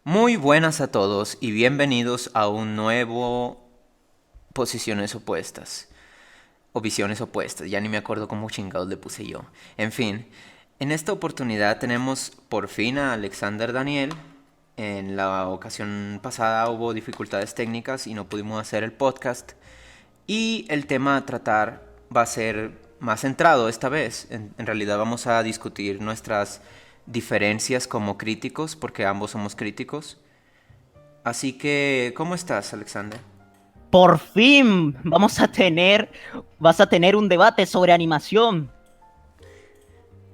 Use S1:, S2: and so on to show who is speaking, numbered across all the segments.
S1: Muy buenas a todos y bienvenidos a un nuevo Posiciones Opuestas o Visiones Opuestas, ya ni me acuerdo cómo chingados le puse yo. En fin, en esta oportunidad tenemos por fin a Alexander Daniel. En la ocasión pasada hubo dificultades técnicas y no pudimos hacer el podcast. Y el tema a tratar va a ser más centrado esta vez. En realidad vamos a discutir nuestras diferencias como críticos, porque ambos somos críticos. Así que, ¿cómo estás, Alexander?
S2: Por fin vas a tener un debate sobre animación.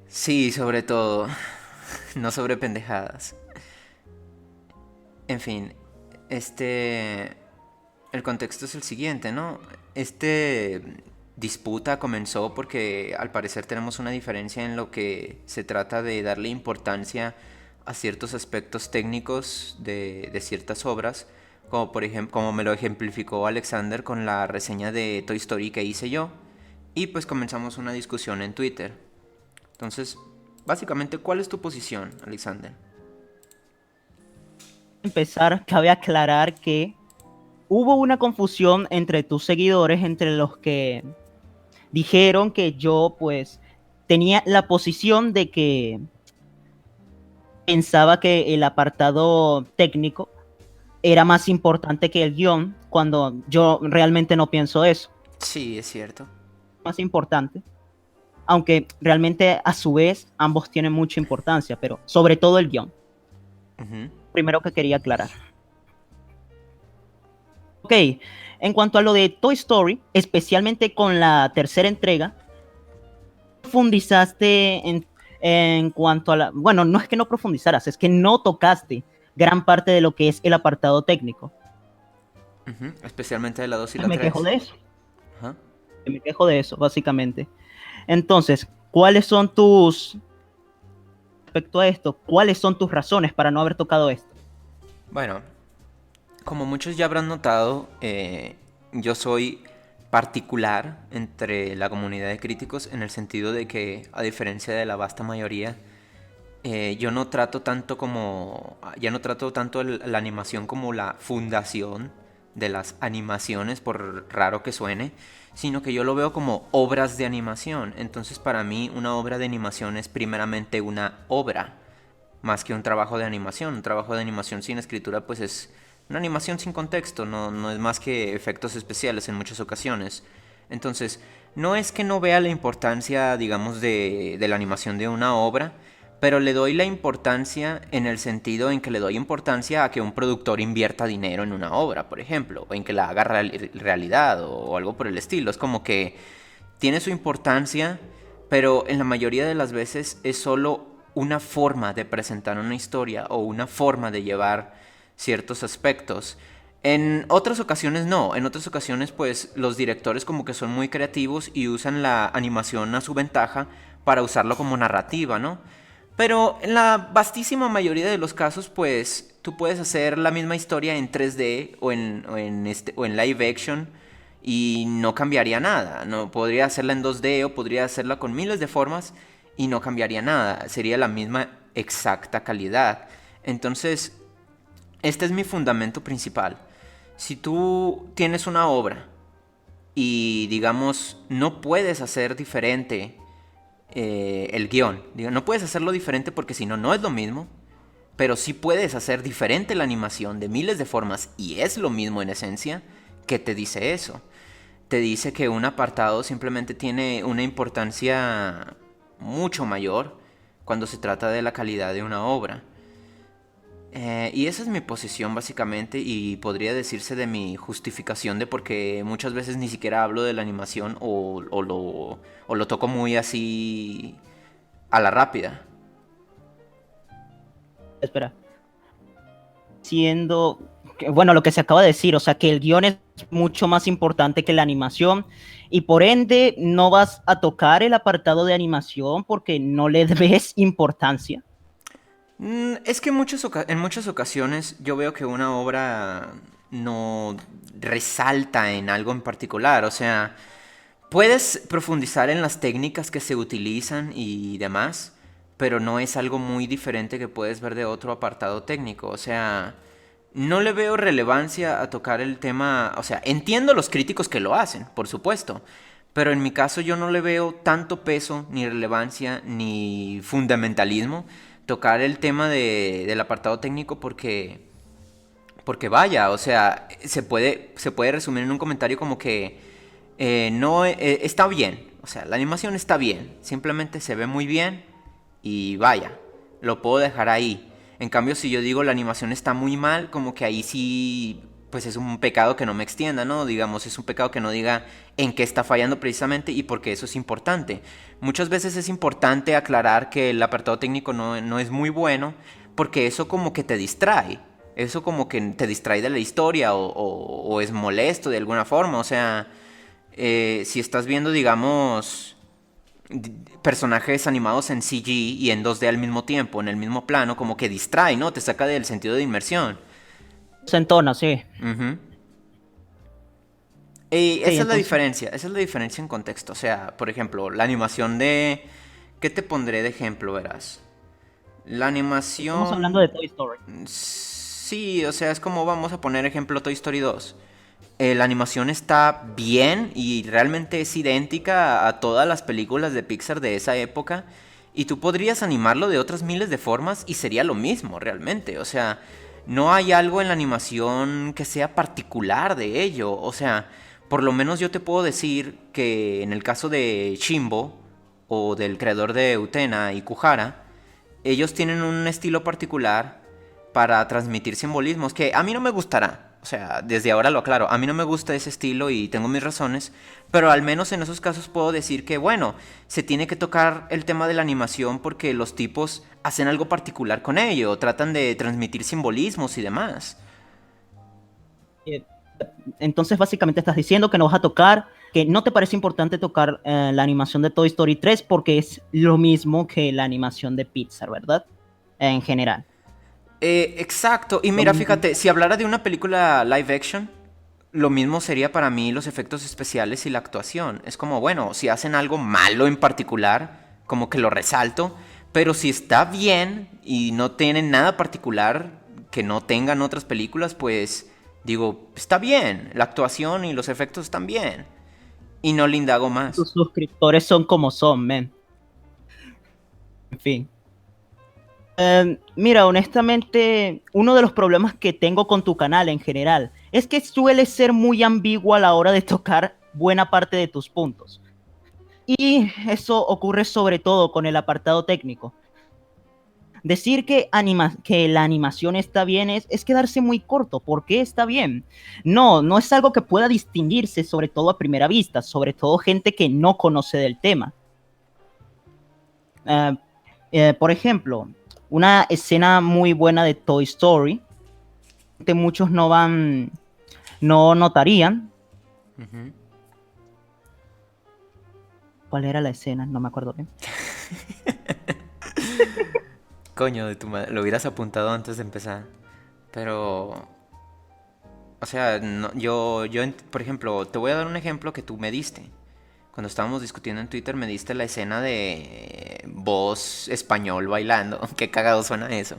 S1: Sí, sobre todo, no sobre pendejadas. En fin, este... El contexto es el siguiente, ¿no? Este disputa comenzó porque al parecer tenemos una diferencia en lo que se trata de darle importancia a ciertos aspectos técnicos de ciertas obras, como por ejemplo, como me lo ejemplificó Alexander con la reseña de Toy Story que hice yo, y pues comenzamos una discusión en Twitter. Entonces, básicamente, ¿cuál es tu posición, Alexander?
S2: Empezar, cabe aclarar que hubo una confusión entre tus seguidores, entre los que dijeron que yo pues tenía la posición de que pensaba que el apartado técnico era más importante que el guión, cuando yo realmente no pienso eso.
S1: Sí, es cierto.
S2: Más importante, aunque realmente a su vez ambos tienen mucha importancia, pero sobre todo el guión.
S1: Ujú.
S2: Primero que quería aclarar. Ok, en cuanto a lo de Toy Story, especialmente con la tercera entrega, profundizaste en cuanto a la... Bueno, no es que no profundizaras, es que no tocaste gran parte de lo que es el apartado técnico.
S1: Ujú. Especialmente de la 2 y la
S2: Me quejo
S1: 3.
S2: de eso,
S1: Ajá.
S2: me quejo de eso, básicamente. Entonces, ¿cuáles son tus... respecto a esto, cuáles son tus razones para no haber tocado esto?
S1: Bueno, como muchos ya habrán notado, yo soy particular entre la comunidad de críticos en el sentido de que, a diferencia de la vasta mayoría, yo no trato tanto como, ya no trato tanto la animación como la fundación de las animaciones, por raro que suene, sino que yo lo veo como obras de animación. Entonces, para mí, una obra de animación es primeramente una obra más que un trabajo de animación. Un trabajo de animación sin escritura pues es una animación sin contexto, no es más que efectos especiales en muchas ocasiones. Entonces, no es que no vea la importancia, digamos, de la animación de una obra, pero le doy la importancia en el sentido en que le doy importancia a que un productor invierta dinero en una obra, por ejemplo, o en que la haga realidad o algo por el estilo. Es como que tiene su importancia, pero en la mayoría de las veces es solo una forma de presentar una historia o una forma de llevar ciertos aspectos. En otras ocasiones no, en otras ocasiones pues los directores como que son muy creativos y usan la animación a su ventaja para usarlo como narrativa, ¿no? Pero en la vastísima mayoría de los casos pues tú puedes hacer la misma historia en 3D o en live action y no cambiaría nada. No podría hacerla en 2D o podría hacerla con miles de formas y no cambiaría nada. Sería la misma exacta calidad. Entonces, este es mi fundamento principal. Si tú tienes una obra y digamos no puedes hacer diferente el guión, no puedes hacerlo diferente porque si no, no es lo mismo. Pero sí puedes hacer diferente la animación de miles de formas y es lo mismo en esencia. ¿Qué te dice eso? Te dice que un apartado simplemente tiene una importancia mucho mayor cuando se trata de la calidad de una obra. Y esa es mi posición básicamente y podría decirse de mi justificación de por qué muchas veces ni siquiera hablo de la animación o lo toco muy así a la rápida.
S2: Espera, siendo, bueno, lo que se acaba de decir, o sea, que el guión es mucho más importante que la animación y por ende no vas a tocar el apartado de animación porque no le ves importancia.
S1: Es que en muchas ocasiones yo veo que una obra no resalta en algo en particular. O sea, puedes profundizar en las técnicas que se utilizan y demás, pero no es algo muy diferente que puedes ver de otro apartado técnico. O sea, no le veo relevancia a tocar el tema. O sea, entiendo los críticos que lo hacen, por supuesto. Pero en mi caso yo no le veo tanto peso, ni relevancia, ni fundamentalismo tocar el tema del apartado técnico porque vaya, o sea, se puede resumir en un comentario como que no está bien, o sea, la animación está bien, simplemente se ve muy bien y vaya, lo puedo dejar ahí. En cambio, si yo digo la animación está muy mal, como que ahí sí, pues es un pecado que no me extienda, ¿no? Digamos, es un pecado que no diga en qué está fallando precisamente y por qué eso es importante. Muchas veces es importante aclarar que el apartado técnico no es muy bueno porque eso como que te distrae. Eso como que te distrae de la historia o es molesto de alguna forma. O sea, si estás viendo, digamos, personajes animados en CG y en 2D al mismo tiempo, en el mismo plano, como que distrae, ¿no? Te saca del sentido de inmersión.
S2: Se entona, sí.
S1: Ujú. Y
S2: Sí,
S1: esa es la
S2: entonces
S1: diferencia, esa es la diferencia en contexto. O sea, por ejemplo, la animación de... ¿Qué te pondré de ejemplo, verás? La
S2: estamos hablando de
S1: animación...
S2: Toy Story.
S1: Sí, o sea, es como vamos a poner ejemplo Toy Story 2. La animación está bien y realmente es idéntica a todas las películas de Pixar de esa época. Y tú podrías animarlo de otras miles de formas y sería lo mismo realmente. O sea, no hay algo en la animación que sea particular de ello. O sea, por lo menos yo te puedo decir que en el caso de Shimbo o del creador de Utena y Kuhara, ellos tienen un estilo particular para transmitir simbolismos que a mí no me gustará. O sea, desde ahora lo aclaro, a mí no me gusta ese estilo y tengo mis razones, pero al menos en esos casos puedo decir que, bueno, se tiene que tocar el tema de la animación porque los tipos hacen algo particular con ello, tratan de transmitir simbolismos y demás.
S2: Eh, Entonces, básicamente estás diciendo que no vas a tocar, que no te parece importante tocar la animación de Toy Story 3 porque es lo mismo que la animación de Pixar, ¿verdad? En general.
S1: Exacto, y
S2: Lo
S1: mira,
S2: mismo.
S1: fíjate, si hablara de una película live action, lo mismo sería para mí los efectos especiales y la actuación. Es como, bueno, si hacen algo malo en particular, como que lo resalto, pero si está bien y no tienen nada particular que no tengan otras películas, pues digo, está bien, la actuación y los efectos están bien. Y no le indago más.
S2: Tus suscriptores son como son, men. En fin. Mira, honestamente, uno de los problemas que tengo con tu canal en general es que suele ser muy ambiguo a la hora de tocar buena parte de tus puntos. Y eso ocurre sobre todo con el apartado técnico. Decir que la animación está bien es quedarse muy corto. ¿Por qué está bien? No, no es algo que pueda distinguirse, sobre todo a primera vista, sobre todo gente que no conoce del tema. Eh, por ejemplo, una escena muy buena de Toy Story, que muchos no notarían.
S1: Ujú.
S2: ¿Cuál era la escena? No me acuerdo bien.
S1: Coño, de tu madre, lo hubieras apuntado antes de empezar. Pero, o sea, por ejemplo, te voy a dar un ejemplo que tú me diste. Cuando estábamos discutiendo en Twitter me diste la escena de voz español bailando. Qué cagado suena eso.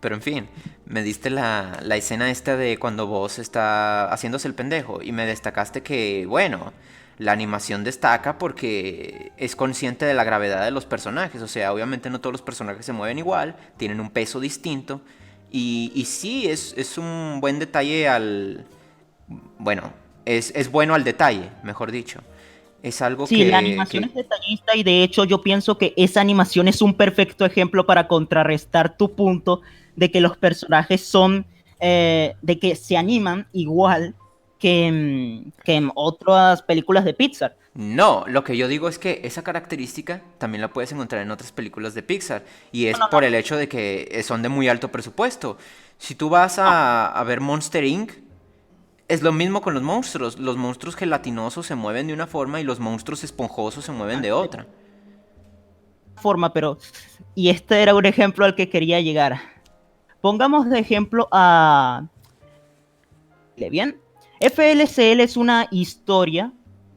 S1: Pero en fin, me diste la escena esta de cuando vos está haciéndose el pendejo. Y me destacaste que, bueno, la animación destaca porque es consciente de la gravedad de los personajes. O sea, obviamente no todos los personajes se mueven igual, tienen un peso distinto. Y sí, es un buen detalle al... Bueno, es bueno al detalle, mejor dicho. Es algo
S2: Sí, la animación es detallista y de hecho yo pienso que esa animación es un perfecto ejemplo para contrarrestar tu punto de que los personajes son, de que se animan igual que en otras películas de Pixar.
S1: No, lo que yo digo es que esa característica también la puedes encontrar en otras películas de Pixar. Y
S2: No,
S1: es
S2: no,
S1: por
S2: no,
S1: el hecho de que son de muy alto presupuesto. Si tú vas
S2: no.
S1: a ver Monster Inc., es lo mismo con los monstruos. Los monstruos gelatinosos se mueven de una forma y los monstruos esponjosos se mueven de otra.
S2: Forma, pero... Y este era un ejemplo al que quería llegar. Pongamos de ejemplo a... ¿Le bien? FLCL es una historia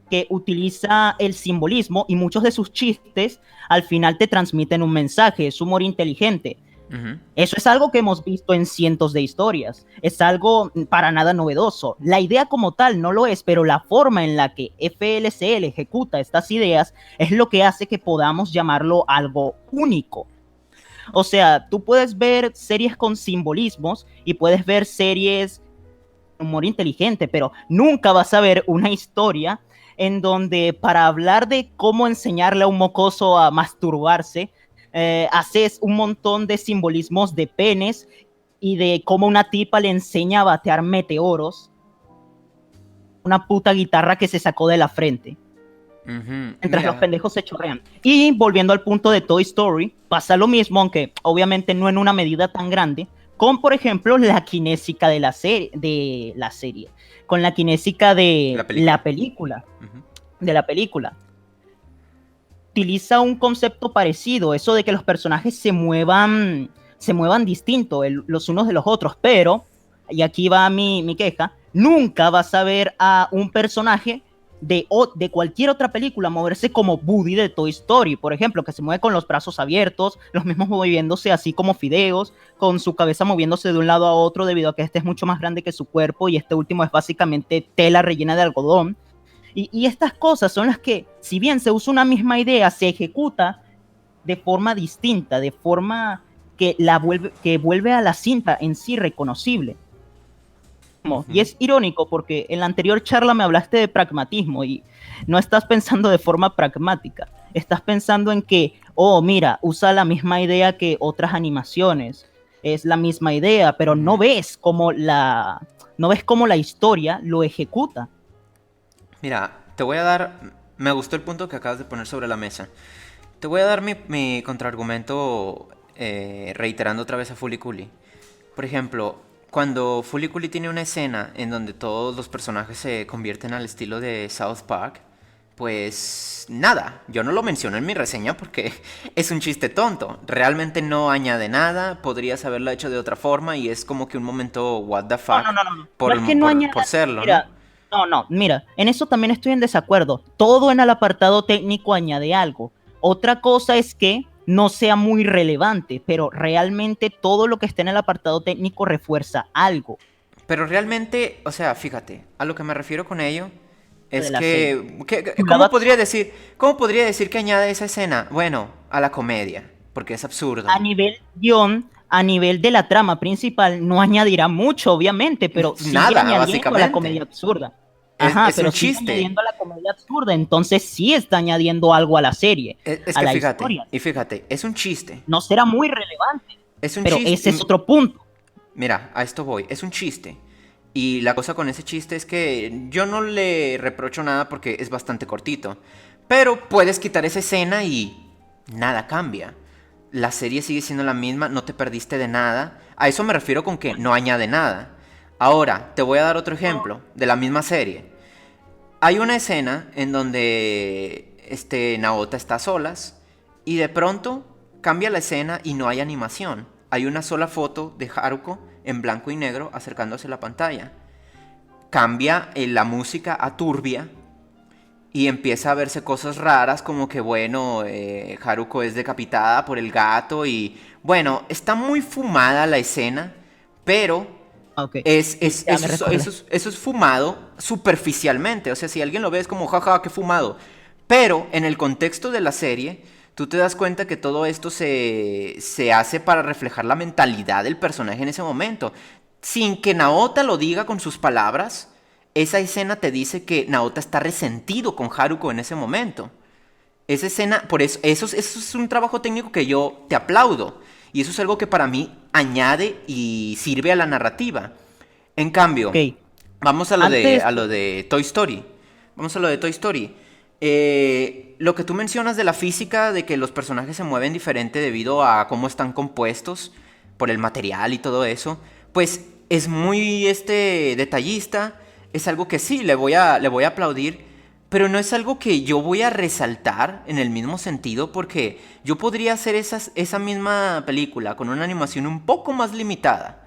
S2: que utiliza el simbolismo y muchos de sus chistes al final te transmiten un mensaje, es humor inteligente.
S1: Ujú.
S2: Eso es algo que hemos visto en cientos de historias, es algo para nada novedoso. La idea como tal no lo es, pero la forma en la que FLCL ejecuta estas ideas es lo que hace que podamos llamarlo algo único. O sea, tú puedes ver series con simbolismos y puedes ver series con humor inteligente, pero nunca vas a ver una historia en donde para hablar de cómo enseñarle a un mocoso a masturbarse, haces un montón de simbolismos de penes y de cómo una tipa le enseña a batear meteoros, una puta guitarra que se sacó de la frente
S1: Ujú.
S2: mientras los
S1: Mira,
S2: pendejos se chorrean. Y volviendo al punto de Toy Story, pasa lo mismo, aunque obviamente no en una medida tan grande, con por ejemplo la kinésica de la serie, con la kinésica
S1: la
S2: la
S1: película.
S2: película,
S1: Ujú.
S2: de la película. Utiliza un concepto parecido, eso de que los personajes se muevan distinto los unos de los otros, pero, y aquí va mi queja, nunca vas a ver a un personaje de cualquier otra película moverse como Woody de Toy Story, por ejemplo, que se mueve con los brazos abiertos, los mismos moviéndose así como fideos, con su cabeza moviéndose de un lado a otro debido a que este es mucho más grande que su cuerpo y este último es básicamente tela rellena de algodón. Y estas cosas son las que, si bien se usa una misma idea, se ejecuta de forma distinta, de forma que vuelve a la cinta en sí reconocible. Y
S1: Ujú.
S2: es irónico porque en la anterior charla me hablaste de pragmatismo y no estás pensando de forma pragmática. Estás pensando en que, oh, mira, usa la misma idea que otras animaciones. Es la misma idea, pero
S1: Ujú.
S2: no ves cómo la historia lo ejecuta.
S1: Mira, te voy a dar... Me gustó el punto que acabas de poner sobre la mesa. Te voy a dar mi contraargumento reiterando otra vez a Fooly Cooly. Por ejemplo, cuando Fooly Cooly tiene una escena en donde todos los personajes se convierten al estilo de South Park, pues nada, yo no lo menciono en mi reseña porque es un chiste tonto. Realmente no añade nada, podrías haberlo hecho de otra forma y es como que un momento what the
S2: No,
S1: fuck
S2: no, no, no. No es que no
S1: por
S2: añada.
S1: serlo, ¿no?
S2: Mira, no, no, mira, en eso también estoy en desacuerdo. Todo en el apartado técnico añade algo. Otra cosa es que no sea muy relevante, pero realmente todo lo que está en el apartado técnico refuerza algo
S1: Pero realmente, o sea, fíjate, a lo que me refiero con ello
S2: de
S1: es
S2: la serie.
S1: ¿cómo
S2: Chulada
S1: cómo podría decir que añade esa escena? Bueno, a la comedia, porque es absurdo.
S2: a nivel guión, a nivel de la trama principal, no añadirá mucho, obviamente, pero sigue
S1: Nada,
S2: añadiendo a la comedia
S1: básicamente.
S2: absurda. Ajá,
S1: Es un
S2: pero sigue
S1: chiste.
S2: añadiendo a la comedia absurda, entonces sí está añadiendo algo a la serie,
S1: Es
S2: a
S1: que
S2: la
S1: fíjate,
S2: historia.
S1: y fíjate, es un chiste.
S2: No será muy relevante,
S1: Es un
S2: pero
S1: chiste.
S2: ese es otro punto.
S1: Mira, a esto voy. Es un chiste. Y la cosa con ese chiste es que yo no le reprocho nada porque es bastante cortito. Pero puedes quitar esa escena y nada cambia. La serie sigue siendo la misma, no te perdiste de nada. A eso me refiero con que no añade nada. Ahora, te voy a dar otro ejemplo de la misma serie. Hay una escena en donde Naota está a solas y de pronto cambia la escena y no hay animación. Hay una sola foto de Haruko en blanco y negro acercándose a la pantalla. Cambia la música a turbia y empieza a verse cosas raras como que, bueno, Haruko es decapitada por el gato y, bueno, está muy fumada la escena, pero
S2: Ah, ok, sí, ya me recordé.
S1: eso es fumado superficialmente. O sea, si alguien lo ve es como, jaja, qué fumado. Pero en el contexto de la serie, tú te das cuenta que todo esto se hace para reflejar la mentalidad del personaje en ese momento. Sin que Naota lo diga con sus palabras, esa escena te dice que Naota está resentido con Haruko en ese momento. Esa escena, por eso es un trabajo técnico que yo te aplaudo. Y eso es algo que para mí añade y sirve a la narrativa. En cambio,
S2: Ok,
S1: vamos
S2: antes,
S1: a lo de Toy Story. Vamos a lo de Toy Story. Lo que tú mencionas de la física, de que los personajes se mueven diferente debido a cómo están compuestos por el material y todo eso, pues es muy detallista. Es algo que sí, le voy a aplaudir, pero no es algo que yo voy a resaltar en el mismo sentido porque yo podría hacer esa misma película con una animación un poco más limitada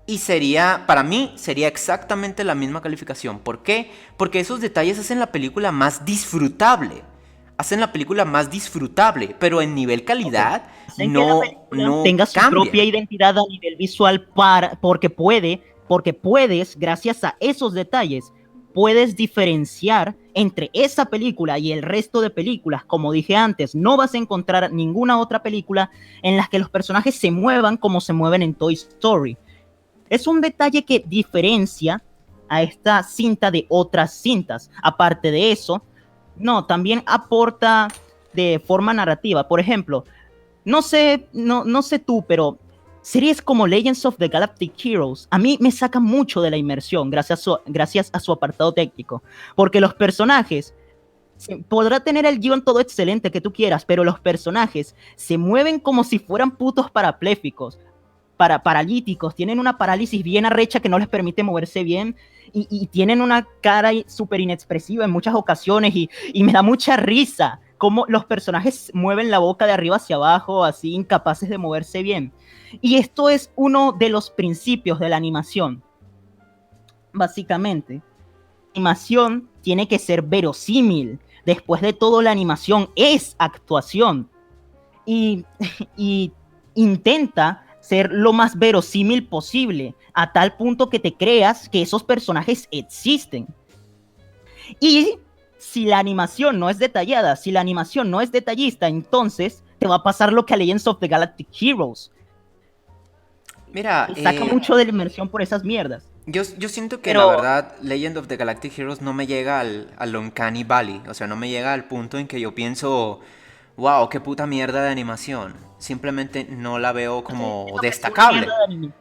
S1: Y sería, para mí, sería exactamente la misma calificación. ¿Por qué? Porque esos detalles hacen la película más disfrutable. Hacen la película más disfrutable, pero en nivel
S2: Ok.
S1: calidad
S2: Hacen que la película
S1: no
S2: tenga su propia
S1: cambia.
S2: identidad a nivel visual porque puedes, gracias a esos detalles, puedes diferenciar entre esa película y el resto de películas. Como dije antes, no vas a encontrar ninguna otra película en la que los personajes se muevan como se mueven en Toy Story. Es un detalle que diferencia a esta cinta de otras cintas. Aparte de eso, no, también aporta de forma narrativa. Por ejemplo, no sé tú, pero series como Legends of the Galactic Heroes a mí me sacan mucho de la inmersión gracias a su apartado técnico. Porque los personajes, podrá tener el guión todo excelente que tú quieras, pero los personajes se mueven como si fueran putos parapléficos, paralíticos, tienen una parálisis bien arrecha que no les permite moverse bien y tienen una cara súper inexpresiva en muchas ocasiones y me da mucha risa cómo los personajes mueven la boca de arriba hacia abajo, así incapaces de moverse bien. Y esto es uno de los principios de la animación, básicamente. La animación tiene que ser verosímil. Después de todo, la animación es actuación. Y, y intenta ser lo más verosímil posible, a tal punto que te creas que esos personajes existen. Y si la animación no es detallada, si la animación no es detallista, entonces te va a pasar lo que a Legends of the Galactic Heroes.
S1: Mira,
S2: Te saca mucho de la inmersión por esas mierdas.
S1: yo siento que la
S2: Pero,
S1: verdad Legend of the Galactic Heroes no me llega al Uncanny Valley. O sea, no me llega al punto en que yo pienso, wow, qué puta mierda de animación. Simplemente no la veo
S2: no estoy
S1: como
S2: diciendo que es una
S1: destacable.
S2: mierda de anime.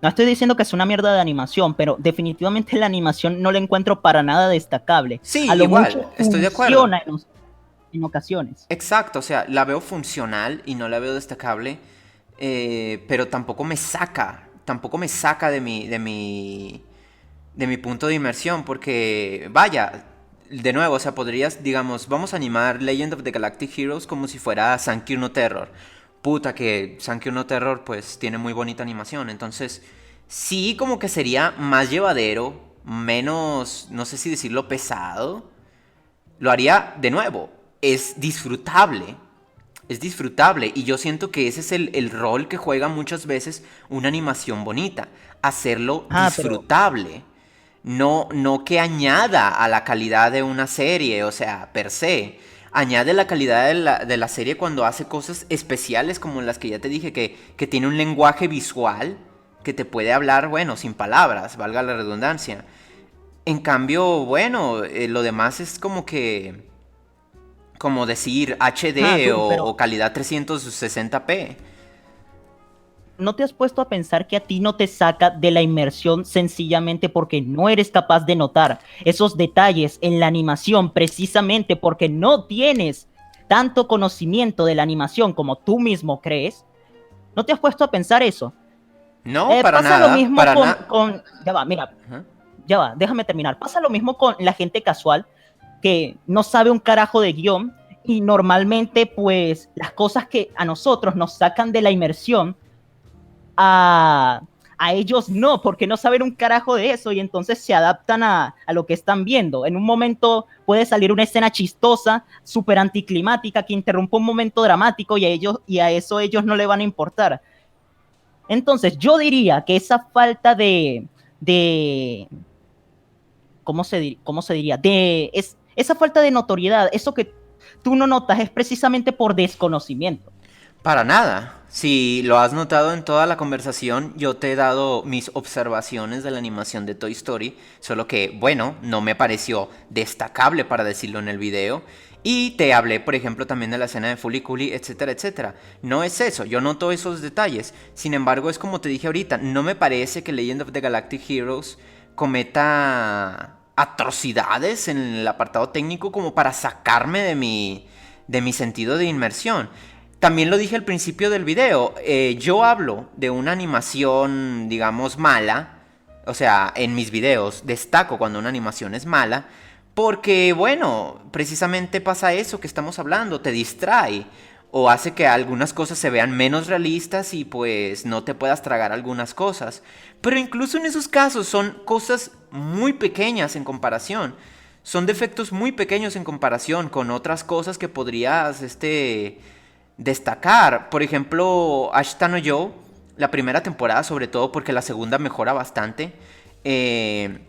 S2: No estoy diciendo que es una mierda de animación, pero definitivamente la animación no la encuentro para nada destacable. A
S1: Sí,
S2: lo mucho
S1: igual, estoy de acuerdo.
S2: funciona en ocasiones.
S1: Exacto, o sea, la veo funcional y no la veo destacable, pero tampoco me saca de mi punto de inmersión, porque vaya, de nuevo, o sea, podrías, digamos, vamos a animar Legend of the Galactic Heroes como si fuera Sankey no Terror. Puta que Sankey no Terror pues tiene muy bonita animación, entonces sí como que sería más llevadero, menos, no sé si decirlo pesado, lo haría de nuevo. Es disfrutable. Es disfrutable. Y yo siento que ese es el rol que juega muchas veces una animación bonita. Hacerlo
S2: Ah, pero
S1: disfrutable. No que añada a la calidad de una serie, o sea, per se. Añade la calidad de la serie cuando hace cosas especiales como las que ya te dije, que tiene un lenguaje visual que te puede hablar, bueno, sin palabras, valga la redundancia. En cambio, bueno, lo demás es como que, como decir HD
S2: tú, pero
S1: o calidad 360p.
S2: ¿no te has puesto a pensar que a ti no te saca de la inmersión sencillamente porque no eres capaz de notar esos detalles en la animación, precisamente porque no tienes tanto conocimiento de la animación como tú mismo crees? ¿No te has puesto a pensar eso?
S1: No, para
S2: Pasa lo
S1: nada,
S2: mismo
S1: para nada.
S2: ya va, mira, ya va, déjame terminar. Pasa lo mismo con la gente casual que no sabe un carajo de guión y normalmente pues las cosas que a nosotros nos sacan de la inmersión a, a ellos no, porque no saben un carajo de eso y entonces se adaptan a lo que están viendo. En un momento puede salir una escena chistosa, súper anticlimática, que interrumpe un momento dramático y a eso ellos no le van a importar. Entonces yo diría que esa falta de cómo se diría? Esa falta de notoriedad, eso que tú no notas es precisamente por desconocimiento.
S1: Para nada. Si lo has notado en toda la conversación, yo te he dado mis observaciones de la animación de Toy Story, solo que, bueno, no me pareció destacable para decirlo en el video. Y te hablé, por ejemplo, también de la escena de Fully Cooley, etcétera, etcétera. No es eso, yo noto esos detalles. Sin embargo, es como te dije ahorita, no me parece que Legend of the Galactic Heroes cometa atrocidades en el apartado técnico como para sacarme de mi sentido de inmersión. También lo dije al principio del video, yo hablo de una animación, digamos, mala, o sea, en mis videos destaco cuando una animación es mala, porque, bueno, precisamente pasa eso que estamos hablando, te distrae. o hace que algunas cosas se vean menos realistas y pues no te puedas tragar algunas cosas. Pero incluso en esos casos son cosas muy pequeñas en comparación. Son defectos muy pequeños en comparación con otras cosas que podrías destacar. Por ejemplo, Ashita no Joe, la primera temporada sobre todo porque la segunda mejora bastante. Eh,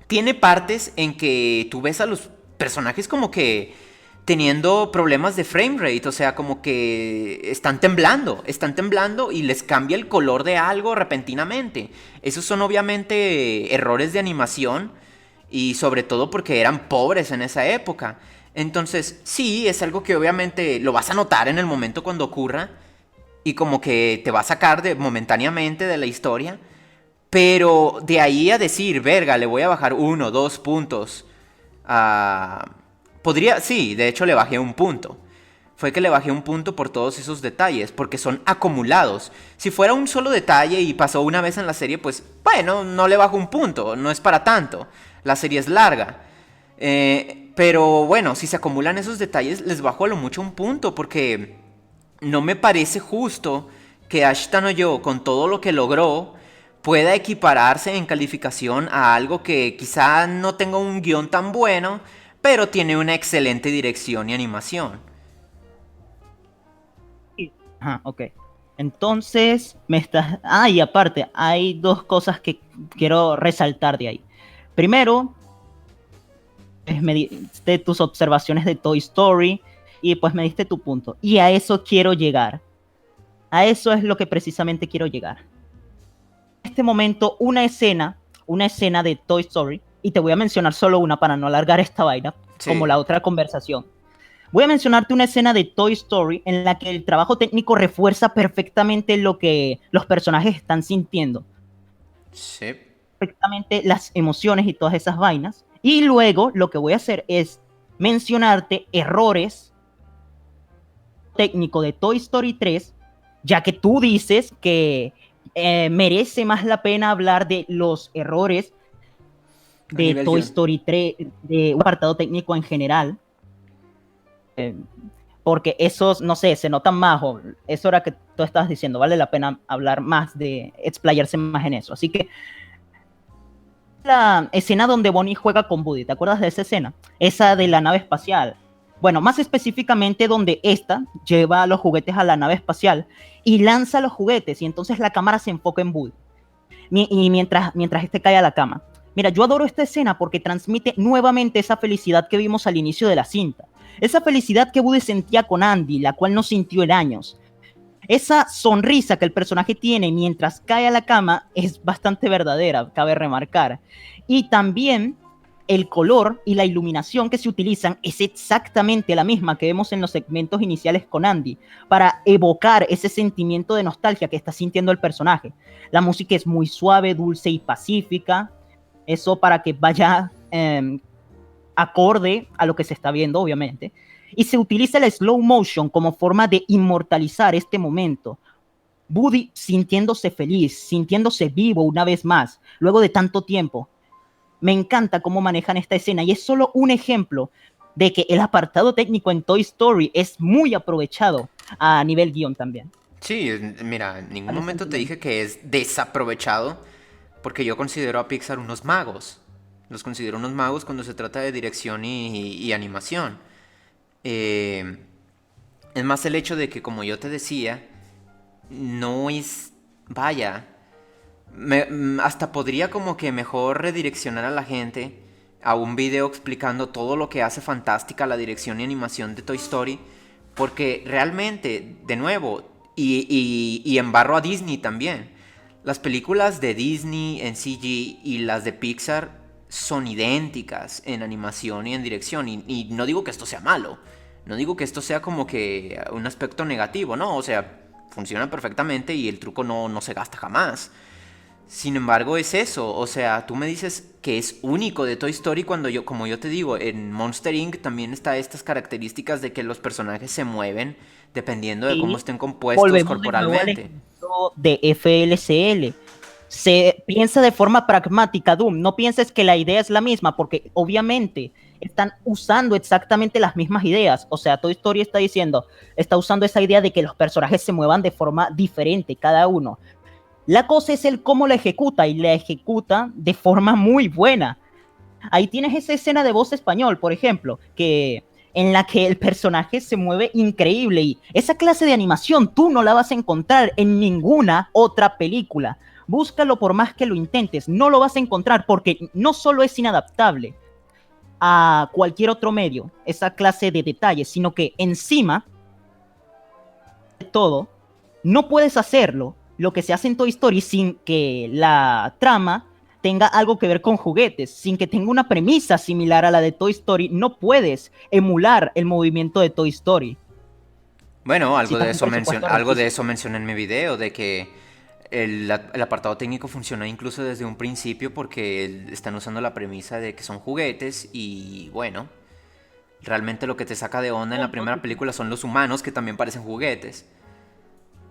S1: Tiene partes en que tú ves a los personajes como que teniendo problemas de frame rate, o sea, como que están temblando y les cambia el color de algo repentinamente. Esos son obviamente errores de animación y sobre todo porque eran pobres en esa época. Entonces, sí, es algo que obviamente lo vas a notar en el momento cuando ocurra y como que te va a sacar momentáneamente de la historia, pero de ahí a decir, verga, le voy a bajar 1, 2 puntos. Podría, sí, de hecho le bajé un punto. Fue que le bajé un punto por todos esos detalles, porque son acumulados. Si fuera un solo detalle y pasó una vez en la serie, pues bueno, no le bajo un punto, no es para tanto. La serie es larga. Pero bueno, si se acumulan esos detalles, les bajo a lo mucho un punto, porque no me parece justo que Ashita no Yo, con todo lo que logró, pueda equipararse en calificación a algo que quizá no tenga un guión tan bueno, pero tiene una excelente dirección y animación.
S2: Ajá, ok. Entonces, me estás... Ah, y aparte, hay dos cosas que quiero resaltar de ahí. Primero, me diste tus observaciones de Toy Story y pues me diste tu punto. Y a eso quiero llegar. A eso es lo que precisamente quiero llegar. En este momento, una escena de Toy Story, y te voy a mencionar solo una para no alargar esta vaina, como
S1: Sí,
S2: la otra conversación. Voy a mencionarte una escena de Toy Story en la que el trabajo técnico refuerza perfectamente lo que los personajes están sintiendo,
S1: sí.
S2: perfectamente las emociones y todas esas vainas. Y luego lo que voy a hacer es mencionarte errores técnicos de Toy Story 3, ya que tú dices que merece más la pena hablar de los errores
S1: A
S2: de
S1: nivel
S2: Toy
S1: guión.
S2: Story 3, de un apartado técnico en general. Eh, Porque esos, no sé, se notan más, o eso era que tú estabas diciendo, vale la pena hablar más de, explayarse más en eso. Así que la escena donde Bonnie juega con Woody, ¿te acuerdas de esa escena? Esa de la nave espacial. Bueno, más específicamente donde esta lleva los juguetes a la nave espacial y lanza los juguetes y entonces la cámara se enfoca en Woody. Y mientras este cae a la cama. Mira, yo adoro esta escena porque transmite nuevamente esa felicidad que vimos al inicio de la cinta. Esa felicidad que Woody sentía con Andy, la cual no sintió en años. Esa sonrisa que el personaje tiene mientras cae a la cama es bastante verdadera, cabe remarcar. Y también el color y la iluminación que se utilizan es exactamente la misma que vemos en los segmentos iniciales con Andy, para evocar ese sentimiento de nostalgia que está sintiendo el personaje. La música es muy suave, dulce y pacífica, eso para que vaya acorde a lo que se está viendo, obviamente. Y se utiliza el slow motion como forma de inmortalizar este momento. Woody sintiéndose feliz, sintiéndose vivo una vez más, luego de tanto tiempo. Me encanta cómo manejan esta escena y es solo un ejemplo de que el apartado técnico en Toy Story es muy aprovechado a nivel guión también.
S1: Sí, mira, en ningún
S2: Vale,
S1: momento te
S2: sentimiento.
S1: dije que es desaprovechado, porque yo considero a Pixar unos magos. Los considero unos magos cuando se trata de dirección y animación. Eh, es más el hecho de que, como yo te decía, no es... Vaya, hasta podría como que mejor redireccionar a la gente a un video explicando todo lo que hace fantástica la dirección y animación de Toy Story, porque realmente, de nuevo, y embarro a Disney también, las películas de Disney en CG y las de Pixar son idénticas en animación y en dirección, y no digo que esto sea malo, no digo que esto sea como que un aspecto negativo, no, o sea, funcionan perfectamente y el truco no se gasta jamás. Sin embargo, es eso. O sea, tú me dices que es único de Toy Story cuando yo, como yo te digo, en Monster Inc. también está estas características de que los personajes se mueven dependiendo de cómo
S2: Y
S1: estén compuestos
S2: volvemos de nuevo al
S1: corporalmente.
S2: ejemplo de FLCL. Se piensa de forma pragmática, Doom. No pienses que la idea es la misma, porque obviamente están usando exactamente las mismas ideas. O sea, Toy Story está usando esa idea de que los personajes se muevan de forma diferente, cada uno. La cosa es el cómo la ejecuta, y la ejecuta de forma muy buena. Ahí tienes esa escena de voz español, por ejemplo, en la que el personaje se mueve increíble, y esa clase de animación tú no la vas a encontrar en ninguna otra película. Búscalo por más que lo intentes, no lo vas a encontrar, porque no solo es inadaptable a cualquier otro medio, esa clase de detalles, sino que encima de todo, no puedes hacerlo, lo que se hace en Toy Story, sin que la trama tenga algo que ver con juguetes, sin que tenga una premisa similar a la de Toy Story. No puedes emular el movimiento de Toy Story.
S1: Bueno,
S2: Si tienes un presupuesto
S1: algo de
S2: altísimo.
S1: eso mencioné en mi video, de que el apartado técnico funciona incluso desde un principio porque están usando la premisa de que son juguetes y bueno, realmente lo que te saca de onda en la primera película son los humanos que también parecen juguetes.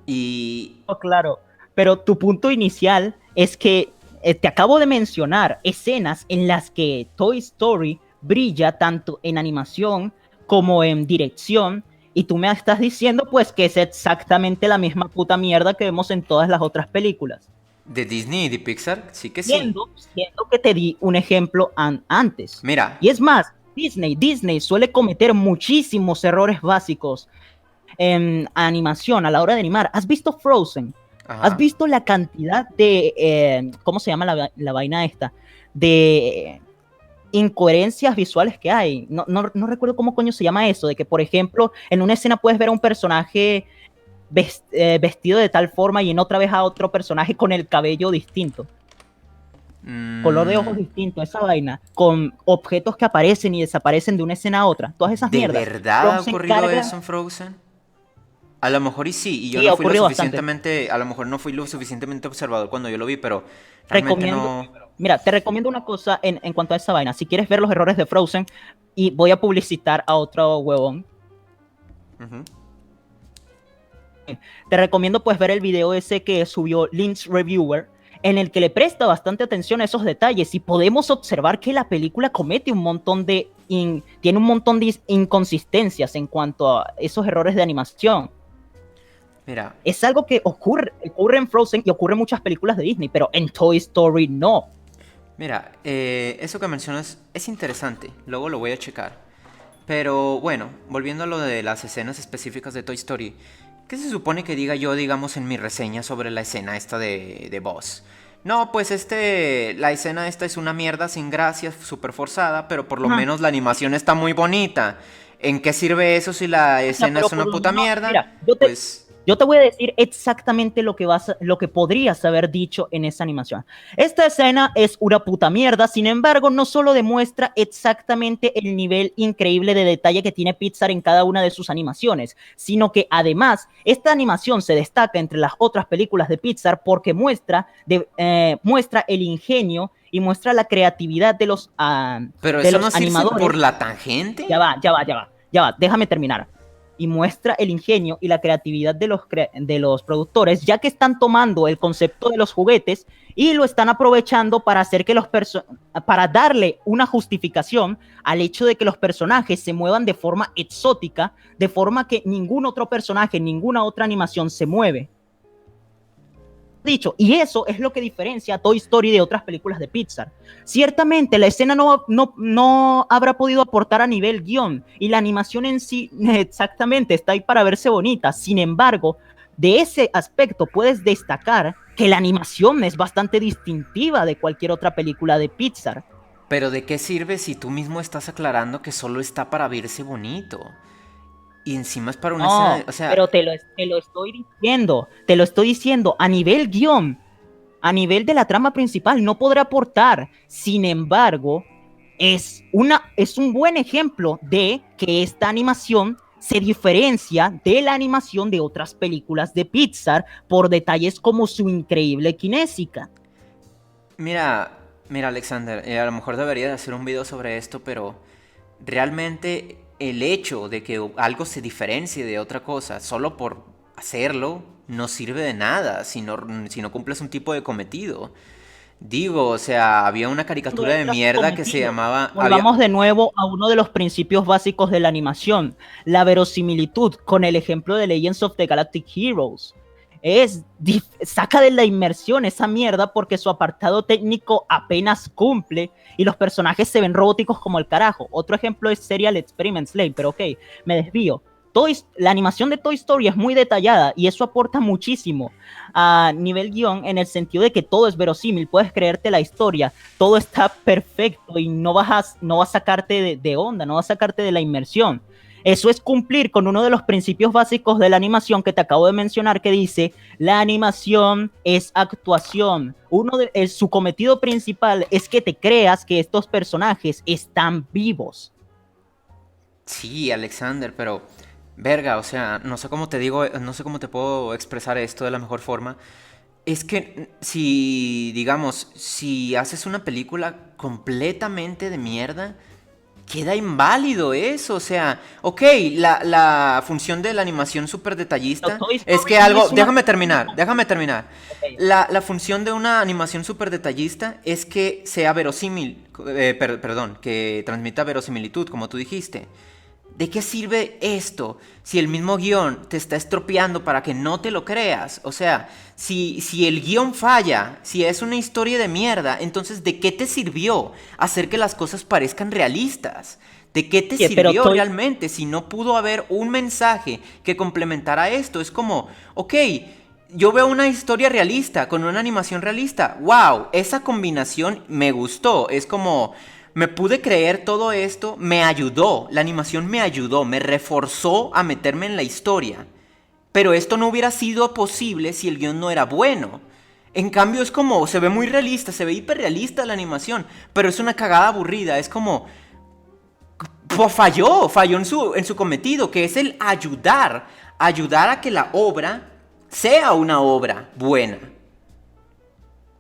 S1: Y
S2: Oh, claro, pero tu punto inicial es que te acabo de mencionar escenas en las que Toy Story brilla tanto en animación como en dirección, y tú me estás diciendo pues que es exactamente la misma puta mierda que vemos en todas las otras películas.
S1: de Disney y de Pixar, sí que sí.
S2: Siendo que te di un ejemplo antes.
S1: Mira,
S2: Y es más, Disney suele cometer muchísimos errores básicos en animación a la hora de animar. ¿Has visto Frozen? ¿Has
S1: ajá.
S2: visto la cantidad de, ¿cómo se llama la vaina esta? De incoherencias visuales que hay. No recuerdo cómo coño se llama eso, de que, por ejemplo, en una escena puedes ver a un personaje vestido de tal forma y en otra vez a otro personaje con el cabello distinto, color de ojos
S1: Mm,
S2: distinto, esa vaina, con objetos que aparecen y desaparecen de una escena a otra, todas esas
S1: ¿De
S2: mierdas.
S1: verdad ha
S2: Frozen
S1: ocurrido
S2: carga,
S1: eso en Frozen? A lo mejor y sí, y yo
S2: sí,
S1: no
S2: ha
S1: fui lo
S2: ocurrido bastante.
S1: suficientemente, a lo mejor no fui lo suficientemente observador cuando yo lo vi, pero realmente
S2: Recomiendo,
S1: no.
S2: mira, te recomiendo una cosa en cuanto a esa vaina. Si quieres ver los errores de Frozen, y voy a publicitar a otro huevón,
S1: Ujú.
S2: te recomiendo pues ver el video ese que subió Lynch Reviewer, en el que le presta bastante atención a esos detalles, y podemos observar que la película comete un montón de tiene un montón de inconsistencias en cuanto a esos errores de animación.
S1: Mira,
S2: Es algo que ocurre en Frozen y ocurre en muchas películas de Disney, pero en Toy Story no.
S1: mira, eso que mencionas es interesante, luego lo voy a checar. Pero bueno, volviendo a lo de las escenas específicas de Toy Story, ¿qué se supone que diga yo, digamos, en mi reseña sobre la escena esta de Buzz? No, pues la escena esta es una mierda sin gracia, súper forzada, pero por lo
S2: Ajá.
S1: menos la animación está muy bonita. ¿En qué sirve eso si la
S2: O sea,
S1: escena
S2: pero
S1: es
S2: por
S1: una
S2: lo
S1: puta
S2: menos,
S1: mierda?
S2: mira,
S1: Pues,
S2: yo te voy a decir exactamente lo que podrías haber dicho en esa animación. Esta escena es una puta mierda, sin embargo, no solo demuestra exactamente el nivel increíble de detalle que tiene Pixar en cada una de sus animaciones, sino que además esta animación se destaca entre las otras películas de Pixar porque muestra el ingenio y muestra la creatividad
S1: pero
S2: de
S1: eso no
S2: los
S1: es irse por
S2: animadores.
S1: la tangente.
S2: Ya va, déjame terminar. Y muestra el ingenio y la creatividad de los productores, ya que están tomando el concepto de los juguetes y lo están aprovechando para hacer que para darle una justificación al hecho de que los personajes se muevan de forma exótica, de forma que ningún otro personaje, ninguna otra animación se mueve. Dicho, y eso es lo que diferencia a Toy Story de otras películas de Pixar. Ciertamente la escena no habrá podido aportar a nivel guión, y la animación en sí exactamente está ahí para verse bonita. Sin embargo, de ese aspecto puedes destacar que la animación es bastante distintiva de cualquier otra película de Pixar.
S1: Pero ¿de qué sirve si tú mismo estás aclarando que solo está para verse bonito? Y encima es para una escena,
S2: No,
S1: o sea,
S2: pero te lo estoy diciendo, a nivel guión, a nivel de la trama principal, no podrá aportar. Sin embargo, es un buen ejemplo de que esta animación se diferencia de la animación de otras películas de Pixar por detalles como su increíble kinésica.
S1: mira, mira Alexander, a lo mejor debería de hacer un video sobre esto, pero realmente el hecho de que algo se diferencie de otra cosa solo por hacerlo, no sirve de nada si no cumples un tipo de cometido. Digo, o sea, había una caricatura de
S2: Era su
S1: mierda que se
S2: cometido.
S1: llamaba...
S2: Volvamos de nuevo a uno de los principios básicos de la animación, la verosimilitud, con el ejemplo de Legends of the Galactic Heroes. Saca de la inmersión esa mierda porque su apartado técnico apenas cumple y los personajes se ven robóticos como el carajo. Otro ejemplo es Serial Experiment Slave, pero ok, me desvío. La animación de Toy Story es muy detallada y eso aporta muchísimo a nivel guión en el sentido de que todo es verosímil, puedes creerte la historia, todo está perfecto y no vas a sacarte de onda, no vas a sacarte de la inmersión. Eso es cumplir con uno de los principios básicos de la animación que te acabo de mencionar, que dice, la animación es actuación. Su cometido principal es que te creas que estos personajes están vivos.
S1: Sí, Alexander, pero... Verga, o sea, no sé cómo te digo, no sé cómo te puedo expresar esto de la mejor forma. Es que si, digamos, si haces una película completamente de mierda, queda inválido eso. O sea, ok, la función de la animación súper detallista es que algo... Déjame terminar.
S2: Okay.
S1: La función de una animación súper detallista es que sea verosímil, perdón, que transmita verosimilitud, como tú dijiste. ¿De qué sirve esto si el mismo guión te está estropeando para que no te lo creas? O sea, si el guión falla, si es una historia de mierda, entonces ¿de qué te sirvió hacer que las cosas parezcan realistas? ¿De qué te sirvió realmente si no pudo haber un mensaje que complementara esto? Es como, ok, yo veo una historia realista con una animación realista. ¡Wow! Esa combinación me gustó. Es como... Me pude creer todo esto, me ayudó, la animación me ayudó, me reforzó a meterme en la historia. Pero esto no hubiera sido posible si el guión no era bueno. En cambio es como, se ve muy realista, se ve hiperrealista la animación, pero es una cagada aburrida, es como... Falló en su cometido, que es el ayudar a que la obra sea una obra buena.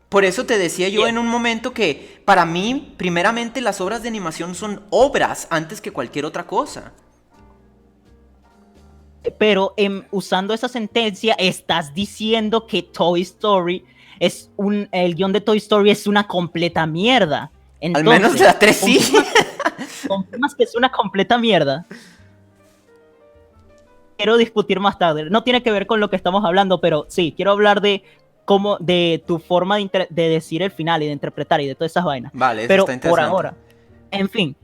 S1: Por eso te decía yo en un momento que para mí, primeramente, las obras de animación son obras antes que cualquier otra cosa.
S2: Pero usando esa sentencia, estás diciendo que Toy Story el guión de Toy Story es una completa mierda. Entonces,
S1: al menos la 3 sí.
S2: ¿Confirmas que es una completa mierda? Quiero discutir más tarde. No tiene que ver con lo que estamos hablando, pero sí, quiero hablar de tu forma de decir el final y de interpretar y de todas esas vainas.
S1: Vale, eso
S2: pero
S1: está interesante.
S2: Por ahora, en fin,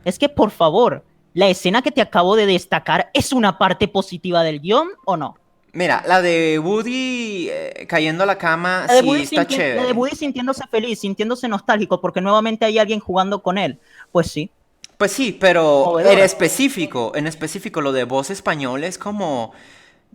S2: es que por favor, ¿la escena que te acabo de destacar es una parte positiva del guión o no?
S1: Mira, la de Woody cayendo a la cama, sí, está chévere.
S2: La de Woody sintiéndose feliz, sintiéndose nostálgico, porque nuevamente hay alguien jugando con él. Pues sí.
S1: Pues sí, pero en específico lo de voz español es como...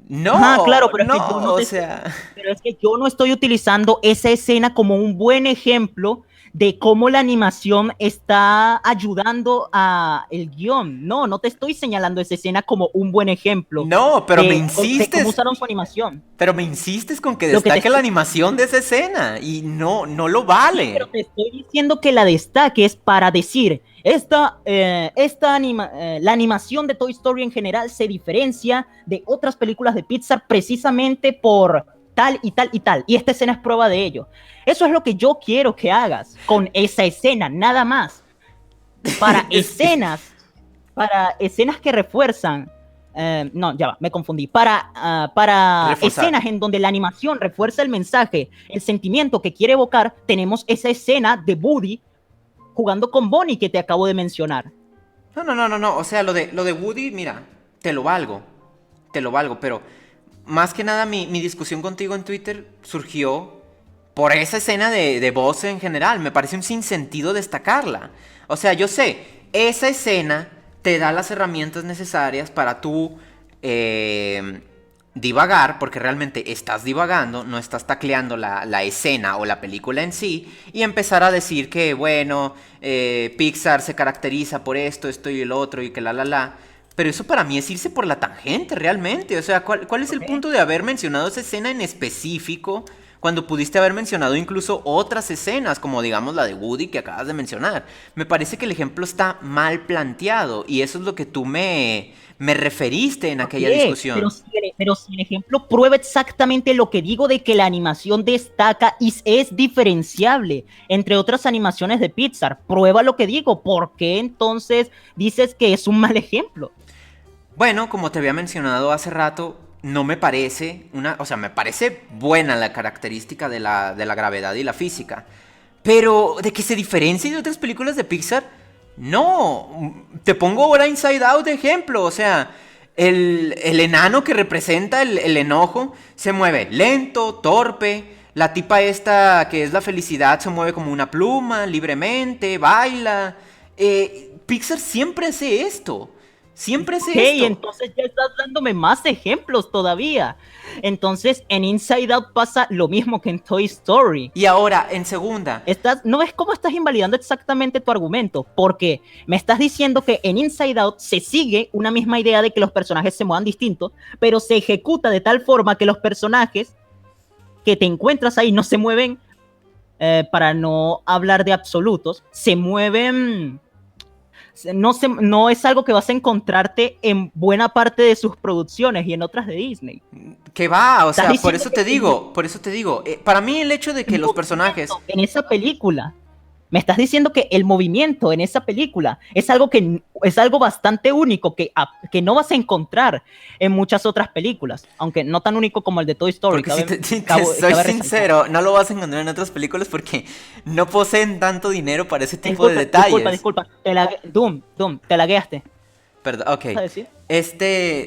S1: No,
S2: claro, pero
S1: no,
S2: es que yo no
S1: o sea...
S2: Pero es que yo no estoy utilizando esa escena como un buen ejemplo de cómo la animación está ayudando a el guión. No te estoy señalando esa escena como un buen ejemplo.
S1: No, pero me insistes.
S2: De cómo usaron su animación.
S1: Pero me insistes con que destaque la animación de esa escena y no lo vale.
S2: Sí, pero te estoy diciendo que la destaque es para decir, la animación de Toy Story en general se diferencia de otras películas de Pixar precisamente por tal y tal y tal. Y esta escena es prueba de ello. Eso es lo que yo quiero que hagas con esa escena, nada más. Para escenas que refuerzan. No, ya va, me confundí. Para escenas en donde la animación refuerza el mensaje, el sentimiento que quiere evocar, tenemos esa escena de Woody jugando con Bonnie que te acabo de mencionar.
S1: No. O sea, lo de Woody, mira, te lo valgo, pero más que nada mi discusión contigo en Twitter surgió por esa escena de voz en general. Me parece un sinsentido destacarla. O sea, yo sé, esa escena te da las herramientas necesarias para tú divagar, porque realmente estás divagando, no estás tacleando la escena o la película en sí, y empezar a decir que, bueno, Pixar se caracteriza por esto y el otro, y que la. Pero eso para mí es irse por la tangente, realmente. O sea, ¿cuál es el punto de haber mencionado esa escena en específico? cuando pudiste haber mencionado incluso otras escenas, como digamos la de Woody que acabas de mencionar. Me parece que el ejemplo está mal planteado y eso es lo que tú me referiste en aquella
S2: Pero
S1: discusión.
S2: pero si el ejemplo prueba exactamente lo que digo de que la animación destaca y es diferenciable entre otras animaciones de Pixar, prueba lo que digo. ¿Por qué entonces dices que es un mal ejemplo?
S1: Bueno, como te había mencionado hace rato, no me parece o sea, me parece buena la característica de la gravedad y la física. Pero de que se diferencie de otras películas de Pixar, no. Te pongo ahora Inside Out de ejemplo. O sea, el enano que representa el enojo se mueve lento, torpe. La tipa esta que es la felicidad se mueve como una pluma, libremente, baila. Pixar siempre hace esto. Siempre
S2: Ok,
S1: hace esto.
S2: entonces ya estás dándome más ejemplos todavía. Entonces en Inside Out pasa lo mismo que en Toy Story.
S1: Y ahora, en segunda,
S2: No es como estás invalidando exactamente tu argumento, porque me estás diciendo que en Inside Out se sigue una misma idea de que los personajes se muevan distintos, pero se ejecuta de tal forma que los personajes que te encuentras ahí no se mueven, para no hablar de absolutos, se mueven. No es algo que vas a encontrarte en buena parte de sus producciones y en otras de Disney.
S1: que va, o
S2: Estás
S1: sea,
S2: diciendo que
S1: por eso te digo, para mí el hecho de que
S2: el
S1: los personajes.
S2: movimiento en esa película, me estás diciendo que el movimiento en esa película es algo bastante único que no vas a encontrar en muchas otras películas, aunque no tan único como el de Toy Story.
S1: Porque si te soy sincero, no lo vas a encontrar en otras películas porque no poseen tanto dinero para ese tipo de detalles.
S2: Disculpa. Doom, te lagueaste.
S1: Perdón, ok.
S2: ¿Vas a decir?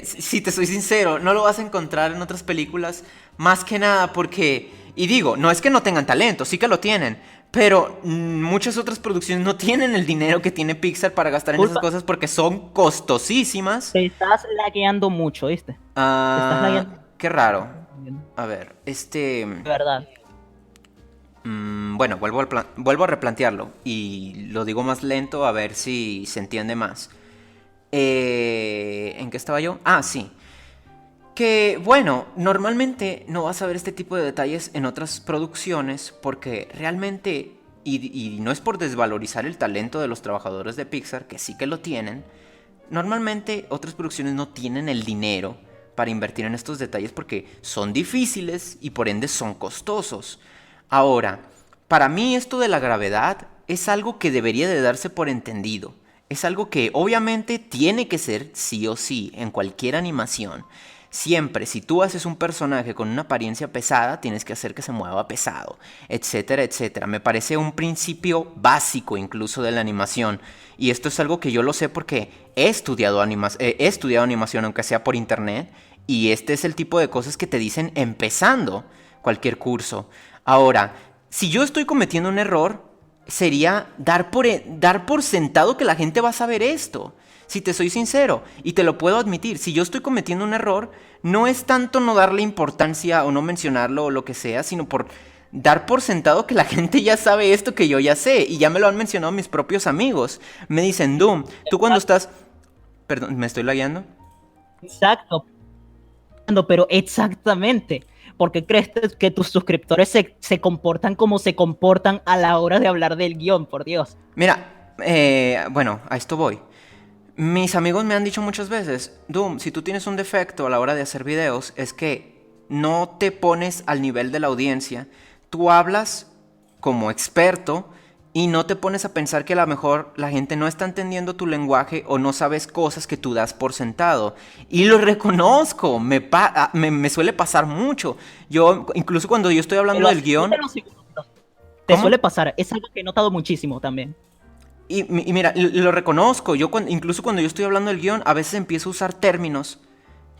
S1: Si te soy sincero, no lo vas a encontrar en otras películas, más que nada porque, y digo, no es que no tengan talento, sí que lo tienen, pero muchas otras producciones no tienen el dinero que tiene Pixar para gastar en esas
S2: Disculpa,
S1: cosas porque son costosísimas.
S2: te estás lagueando mucho, ¿viste? Te estás lagueando.
S1: Qué raro.
S2: De
S1: A ver,
S2: verdad.
S1: bueno, vuelvo a replantearlo y lo digo más lento a ver si se entiende más. ¿En qué estaba yo? Ah, sí. Que bueno, normalmente no vas a ver este tipo de detalles en otras producciones porque realmente, y no es por desvalorizar el talento de los trabajadores de Pixar, que sí que lo tienen, normalmente otras producciones no tienen el dinero para invertir en estos detalles porque son difíciles y por ende son costosos. Ahora, para mí esto de la gravedad es algo que debería de darse por entendido. Es algo que obviamente tiene que ser sí o sí en cualquier animación. Siempre, si tú haces un personaje con una apariencia pesada, tienes que hacer que se mueva pesado, etcétera, etcétera. Me parece un principio básico incluso de la animación. Y esto es algo que yo lo sé porque he estudiado animación, aunque sea por internet. Y este es el tipo de cosas que te dicen empezando cualquier curso. Ahora, si yo estoy cometiendo un error, sería dar por sentado que la gente va a saber esto. Si te soy sincero, y te lo puedo admitir, si yo estoy cometiendo un error, no es tanto no darle importancia o no mencionarlo o lo que sea, sino por dar por sentado que la gente ya sabe esto que yo ya sé, y ya me lo han mencionado mis propios amigos. Me dicen, Doom, tú cuando estás... Perdón, ¿me estoy lagueando?
S2: Exacto, pero exactamente. ¿Por qué crees que tus suscriptores se comportan como se comportan a la hora de hablar del guión? Por Dios.
S1: Mira, bueno, a esto voy. Mis amigos me han dicho muchas veces, Doom, si tú tienes un defecto a la hora de hacer videos, es que no te pones al nivel de la audiencia. Tú hablas como experto y no te pones a pensar que a lo mejor la gente no está entendiendo tu lenguaje o no sabes cosas que tú das por sentado. Y lo reconozco, me suele pasar mucho. Yo, incluso cuando yo estoy hablando del guión...
S2: Te
S1: ¿Cómo?
S2: suele pasar, es algo que he notado muchísimo también.
S1: Y mira, lo reconozco, incluso cuando yo estoy hablando del guión, a veces empiezo a usar términos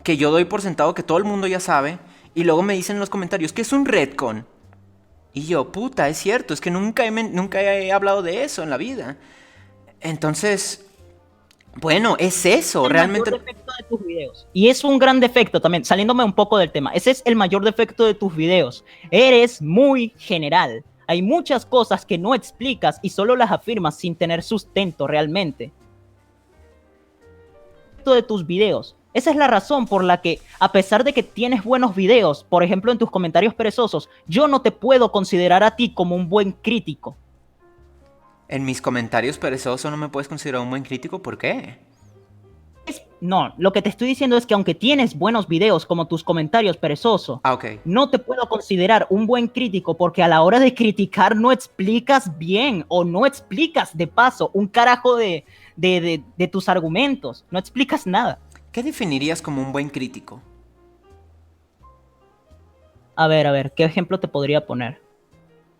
S1: que yo doy por sentado que todo el mundo ya sabe, y luego me dicen en los comentarios que es un retcon. Y yo, puta, es cierto, es que nunca he hablado de eso en la vida. Entonces, bueno, es eso,
S2: El
S1: realmente...
S2: mayor defecto de tus videos. Y es un gran defecto también, saliéndome un poco del tema. Ese es el mayor defecto de tus videos. Eres muy general. Hay muchas cosas que no explicas y solo las afirmas sin tener sustento realmente. De tus videos Esa es la razón por la que, a pesar de que tienes buenos videos, por ejemplo en tus comentarios perezosos, yo no te puedo considerar a ti como un buen crítico.
S1: En mis comentarios perezosos no me puedes considerar un buen crítico, ¿por qué?
S2: No, lo que te estoy diciendo es que aunque tienes buenos videos como tus comentarios perezosos,
S1: Ah, ok.
S2: no te puedo considerar un buen crítico porque a la hora de criticar no explicas bien o no explicas de paso un carajo de tus argumentos, no explicas nada.
S1: ¿Qué definirías como un buen crítico?
S2: A ver, ¿qué ejemplo te podría poner?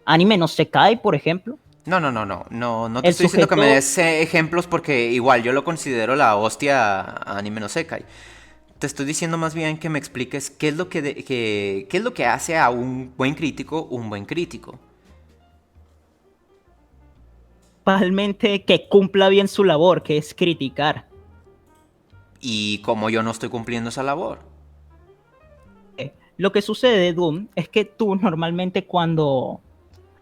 S2: Anime no se cae, por ejemplo.
S1: No te
S2: El
S1: estoy diciendo que me
S2: sujeto,
S1: des ejemplos porque igual yo lo considero la hostia a Anime no Sekai. Te estoy diciendo más bien que me expliques qué es lo qué es lo que hace a un buen crítico un buen crítico.
S2: principalmente que cumpla bien su labor, que es criticar.
S1: Y como yo no estoy cumpliendo esa labor.
S2: Lo que sucede, Doom, es que tú normalmente cuando...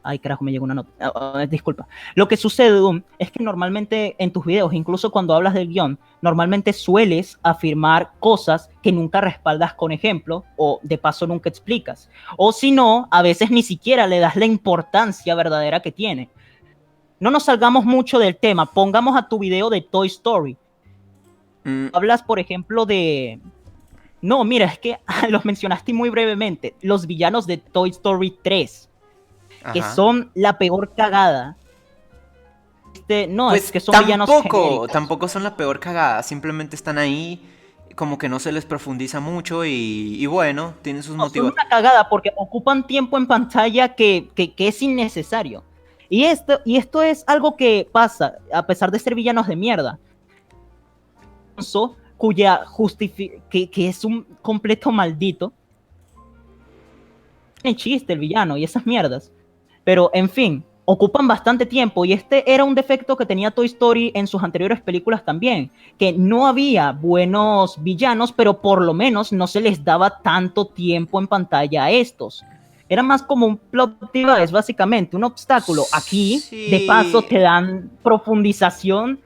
S2: Ay, carajo, me llegó una nota. Disculpa. Lo que sucede, Doom, es que normalmente en tus videos, incluso cuando hablas del guión, normalmente sueles afirmar cosas que nunca respaldas con ejemplo o de paso nunca explicas. O si no, a veces ni siquiera le das la importancia verdadera que tiene. No nos salgamos mucho del tema. Pongamos a tu video de Toy Story.
S1: Mm,
S2: Hablas, por ejemplo, de... No, mira, es que los mencionaste muy brevemente. Los villanos de Toy Story 3, que
S1: ajá.
S2: son la peor cagada. No, es
S1: Pues
S2: que son villanos genéricos.
S1: tampoco son la peor cagada. Simplemente están ahí, como que no se les profundiza mucho y bueno, tienen sus
S2: No, son
S1: motivos.
S2: una cagada porque ocupan tiempo en pantalla que es innecesario. Y esto es algo que pasa, a pesar de ser villanos de mierda. Que es un completo maldito. Tiene chiste el villano y esas mierdas. Pero, en fin, ocupan bastante tiempo y este era un defecto que tenía Toy Story en sus anteriores películas también, que no había buenos villanos, pero por lo menos no se les daba tanto tiempo en pantalla a estos. Era más como un plot device, básicamente, un obstáculo. Aquí, de paso,
S1: Sí.
S2: te dan profundización,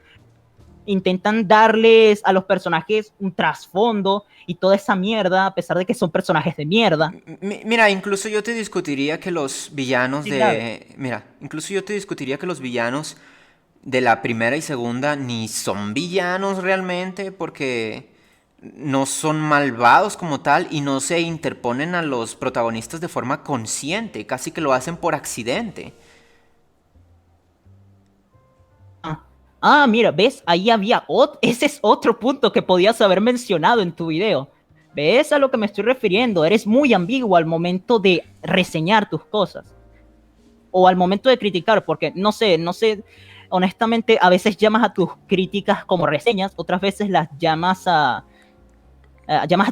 S2: intentan darles a los personajes un trasfondo y toda esa mierda, a pesar de que son personajes de mierda.
S1: Mira, incluso yo te discutiría que los villanos
S2: Sí, grave.
S1: de... Mira, incluso yo te discutiría que los villanos de la primera y segunda ni son villanos realmente porque no son malvados como tal y no se interponen a los protagonistas de forma consciente, casi que lo hacen por accidente.
S2: Mira, ¿ves? Ahí había ese es otro punto que podías haber mencionado en tu video. ¿Ves a lo que me estoy refiriendo? Eres muy ambiguo al momento de reseñar tus cosas. O al momento de criticar, porque no sé, honestamente, a veces llamas a tus críticas como reseñas, otras veces las llamas a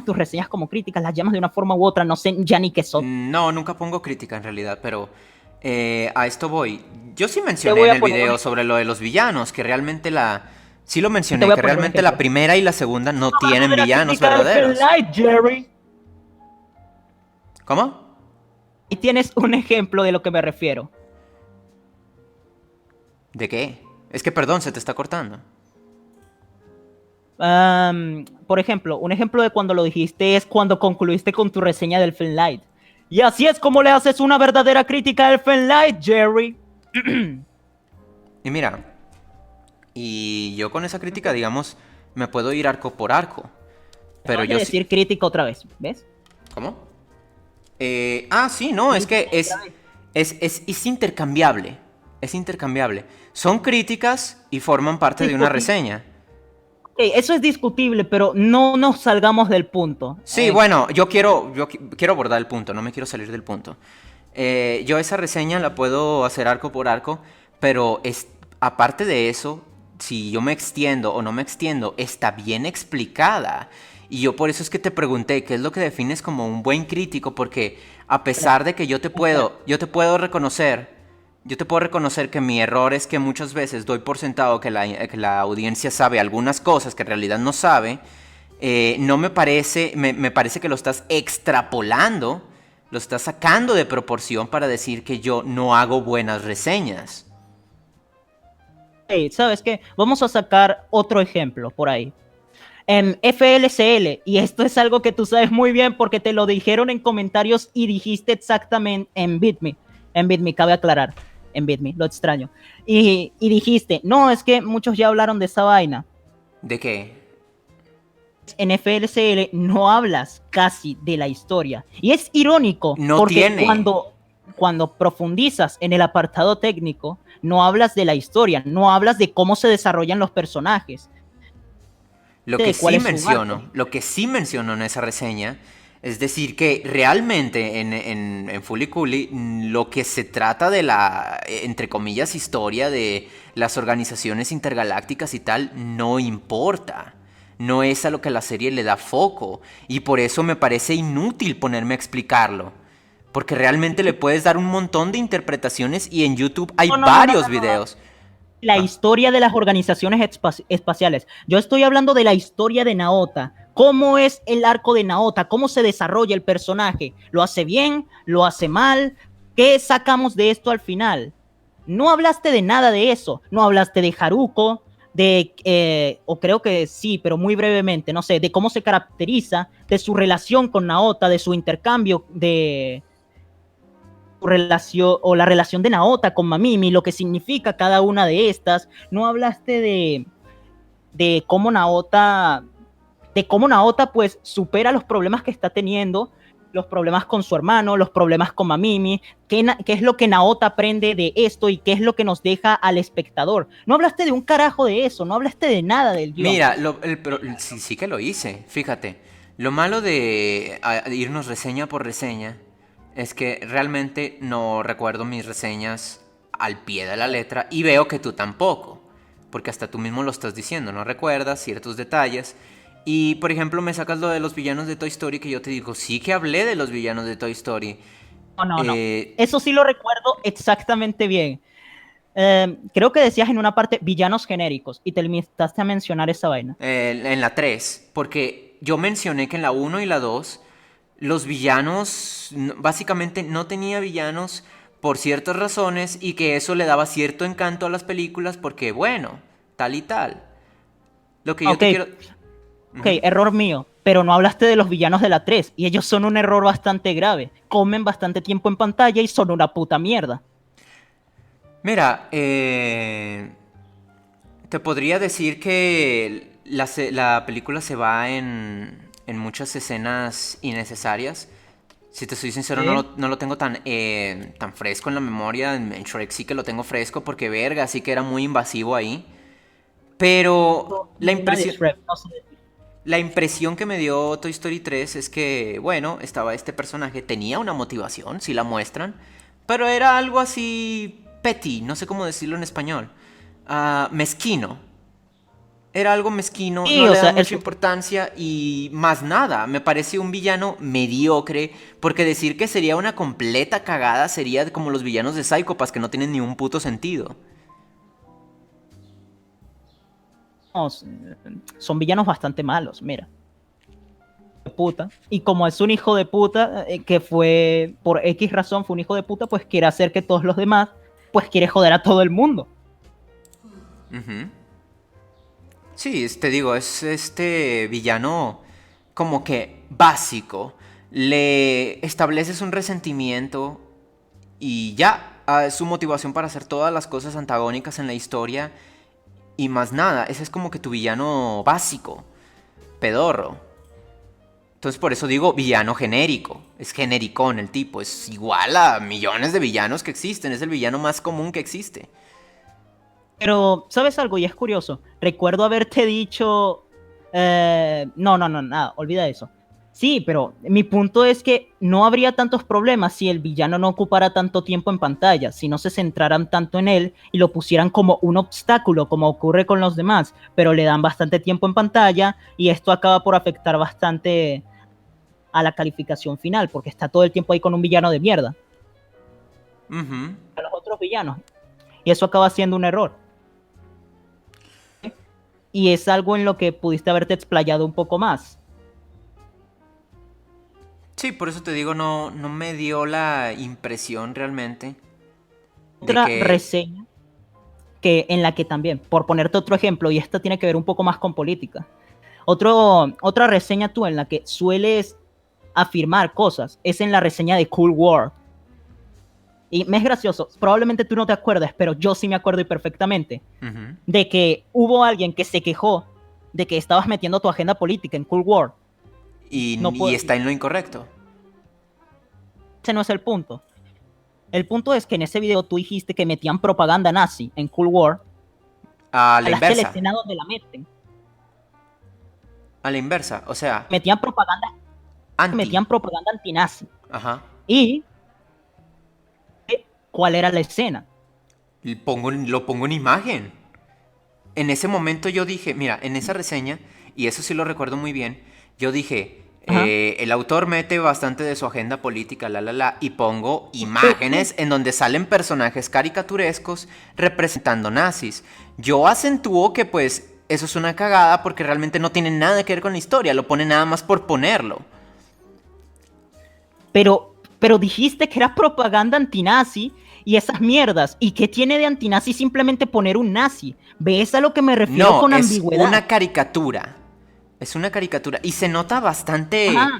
S2: tus reseñas como críticas, las llamas de una forma u otra, no sé ya ni qué son.
S1: No, nunca pongo crítica en realidad, pero a esto voy. Yo sí
S2: Te
S1: mencioné
S2: voy
S1: en
S2: a
S1: el
S2: poner un
S1: video sobre
S2: ejemplo.
S1: lo de los villanos, que realmente la... Sí lo
S2: Te
S1: mencioné,
S2: voy a
S1: que
S2: poner un
S1: realmente la
S2: ejemplo.
S1: primera y la segunda no
S2: Hablando
S1: tienen
S2: de la
S1: villanos
S2: crítica del
S1: verdaderos.
S2: Light, Jerry.
S1: ¿Cómo?
S2: Y tienes un ejemplo de lo que me refiero.
S1: ¿De qué? Es que perdón, se te está cortando.
S2: Por ejemplo, un ejemplo de cuando lo dijiste es cuando concluiste con tu reseña del Light. Y así es como le haces una verdadera crítica al Light, Jerry.
S1: Y mira, y yo con esa crítica, digamos, me puedo ir arco por arco. Pero
S2: Acabas de
S1: yo sí...
S2: decir crítica otra vez, ¿ves?
S1: ¿Cómo? Sí, no, es que
S2: Crítica otra vez.
S1: es intercambiable. Es intercambiable. Son críticas y forman parte de una
S2: Discuti-
S1: reseña.
S2: Ok, eso es discutible, pero no nos salgamos del punto.
S1: Sí, bueno, quiero abordar el punto, no me quiero salir del punto. Yo esa reseña la puedo hacer arco por arco, pero aparte de eso, si yo me extiendo o no me extiendo, está bien explicada. Y yo por eso es que te pregunté, ¿qué es lo que defines como un buen crítico? Porque a pesar de que
S2: Espera.
S1: yo te puedo reconocer que mi error es que muchas veces doy por sentado que la audiencia sabe algunas cosas que en realidad no sabe. No me parece, me parece que lo estás extrapolando, lo estás sacando de proporción para decir que yo no hago buenas reseñas.
S2: Hey, ¿sabes qué? Vamos a sacar otro ejemplo por ahí. en FLCL, y esto es algo que tú sabes muy bien porque te lo dijeron en comentarios y dijiste exactamente en BitMe, cabe aclarar, en BitMe, lo extraño, y dijiste, no, es que muchos ya hablaron de esa vaina.
S1: ¿De qué?
S2: En FLCL no hablas casi de la historia, y es irónico
S1: No
S2: porque
S1: tiene.
S2: cuando profundizas en el apartado técnico, no hablas de la historia, no hablas de cómo se desarrollan los personajes, de cuál es su arco.
S1: Lo que sí menciono en esa reseña, es decir, que realmente en Fooly Cooly lo que se trata de la, entre comillas, historia de las organizaciones intergalácticas y tal, no importa. No es a lo que la serie le da foco. Y por eso me parece inútil ponerme a explicarlo. Porque realmente le puedes dar un montón de interpretaciones y en YouTube hay
S2: No, no, no, no,
S1: varios
S2: no, no.
S1: videos.
S2: La
S1: Ah.
S2: historia de las organizaciones espaciales. Yo estoy hablando de la historia de Naota. ¿Cómo es el arco de Naota? ¿Cómo se desarrolla el personaje? ¿Lo hace bien? ¿Lo hace mal? ¿Qué sacamos de esto al final? No hablaste de nada de eso. No hablaste de Haruko, o creo que sí, pero muy brevemente, no sé, de cómo se caracteriza, de su relación con Naota, de su intercambio, de relación o la relación de Naota con Mamimi, lo que significa cada una de estas. No hablaste de cómo Naota, pues supera los problemas que está teniendo, los problemas con su hermano, los problemas con Mamimi, qué es lo que Naota aprende de esto y qué es lo que nos deja al espectador. No hablaste de un carajo de eso, no hablaste de nada del guión.
S1: Mira, sí, sí que lo hice, fíjate. Lo malo de irnos reseña por reseña es que realmente no recuerdo mis reseñas al pie de la letra y veo que tú tampoco, porque hasta tú mismo lo estás diciendo, no recuerdas ciertos detalles. Y por ejemplo me sacas lo de los villanos de Toy Story que yo te digo, sí que hablé de los villanos de Toy Story.
S2: No, no, no.
S1: Eh,
S2: Eso sí lo recuerdo exactamente bien. Creo que decías en una parte villanos genéricos y te limitaste a mencionar esa vaina.
S1: en la 3 porque yo mencioné que en la uno y la 2 los villanos, básicamente no tenía villanos por ciertas razones y que eso le daba cierto encanto a las películas porque, bueno, tal y tal. Lo que yo
S2: Ok,
S1: te quiero...
S2: ok, error mío, pero no hablaste de los villanos de la 3 y ellos son un error bastante grave. Comen bastante tiempo en pantalla y son una puta mierda.
S1: Mira, te podría decir que la película se va en muchas escenas innecesarias. Si te soy sincero,
S2: ¿Eh?
S1: no lo tengo tan fresco en la memoria. En Shrek sí que lo tengo fresco porque, verga, sí que era muy invasivo ahí. Pero
S2: Una de Shrek, no sé.
S1: la impresión que me dio Toy Story 3 es que, bueno, estaba este personaje, tenía una motivación, si la muestran, pero era algo así petty, no sé cómo decirlo en español, mezquino. Era algo mezquino,
S2: Sí,
S1: no
S2: o
S1: le
S2: sea,
S1: dan mucha importancia y más nada. Me parece un villano mediocre, porque decir que sería una completa cagada sería como los villanos de Psycho Pass que no tienen ni un puto sentido.
S2: son villanos bastante malos, mira. De puta. Y como es un hijo de puta, que fue, por X razón, fue un hijo de puta, pues quiere hacer que todos los demás, pues quiere joder a todo el mundo.
S1: Ujú. Sí, te digo, es este villano como que básico. Le estableces un resentimiento y ya, es su motivación para hacer todas las cosas antagónicas en la historia y más nada. Ese es como que tu villano básico, pedorro. Entonces por eso digo villano genérico. Es genericón el tipo, es igual a millones de villanos que existen, es el villano más común que existe.
S2: Pero, ¿sabes algo? Y es curioso. Recuerdo haberte dicho... no, no, no, nada, olvida eso. Sí, pero mi punto es que no habría tantos problemas si el villano no ocupara tanto tiempo en pantalla, si no se centraran tanto en él y lo pusieran como un obstáculo, como ocurre con los demás, pero le dan bastante tiempo en pantalla y esto acaba por afectar bastante a la calificación final, porque está todo el tiempo ahí con un villano de mierda.
S1: Ujú.
S2: A los otros villanos. Y eso acaba siendo un error. Y es algo en lo que pudiste haberte explayado un poco más.
S1: Sí, por eso te digo, no me dio la impresión realmente de
S2: Otra
S1: que...
S2: reseña en la que también, por ponerte otro ejemplo, y esta tiene que ver un poco más con política, Otra reseña tú en la que sueles afirmar cosas es en la reseña de Cool War. Y me es gracioso, probablemente tú no te acuerdas, pero yo sí me acuerdo y perfectamente, de que hubo alguien que se quejó de que estabas metiendo tu agenda política en Cool War. No
S1: Y
S2: puedo,
S1: está en lo incorrecto.
S2: ese no es el punto. El punto es que en ese video tú dijiste que metían propaganda nazi en Cool War,
S1: A
S2: a
S1: la
S2: la
S1: inversa.
S2: escena donde la meten.
S1: A la inversa. O sea,
S2: Metían propaganda,
S1: anti.
S2: metían propaganda antinazi.
S1: Ajá.
S2: ¿Y cuál era la escena?
S1: Lo pongo en imagen. En ese momento yo dije, mira, en esa reseña, y eso sí lo recuerdo muy bien, yo dije,
S2: Ajá.
S1: el autor mete bastante de su agenda política, y pongo imágenes en donde salen personajes caricaturescos representando nazis. Yo acentúo que pues eso es una cagada porque realmente no tiene nada que ver con la historia, lo pone nada más por ponerlo.
S2: Pero dijiste que era propaganda antinazi y esas mierdas. ¿Y qué tiene de antinazi simplemente poner un nazi? ¿Ves a lo que me refiero
S1: No,
S2: con
S1: es
S2: ambigüedad?
S1: una caricatura. Es una caricatura. Y se nota bastante.
S2: Ajá.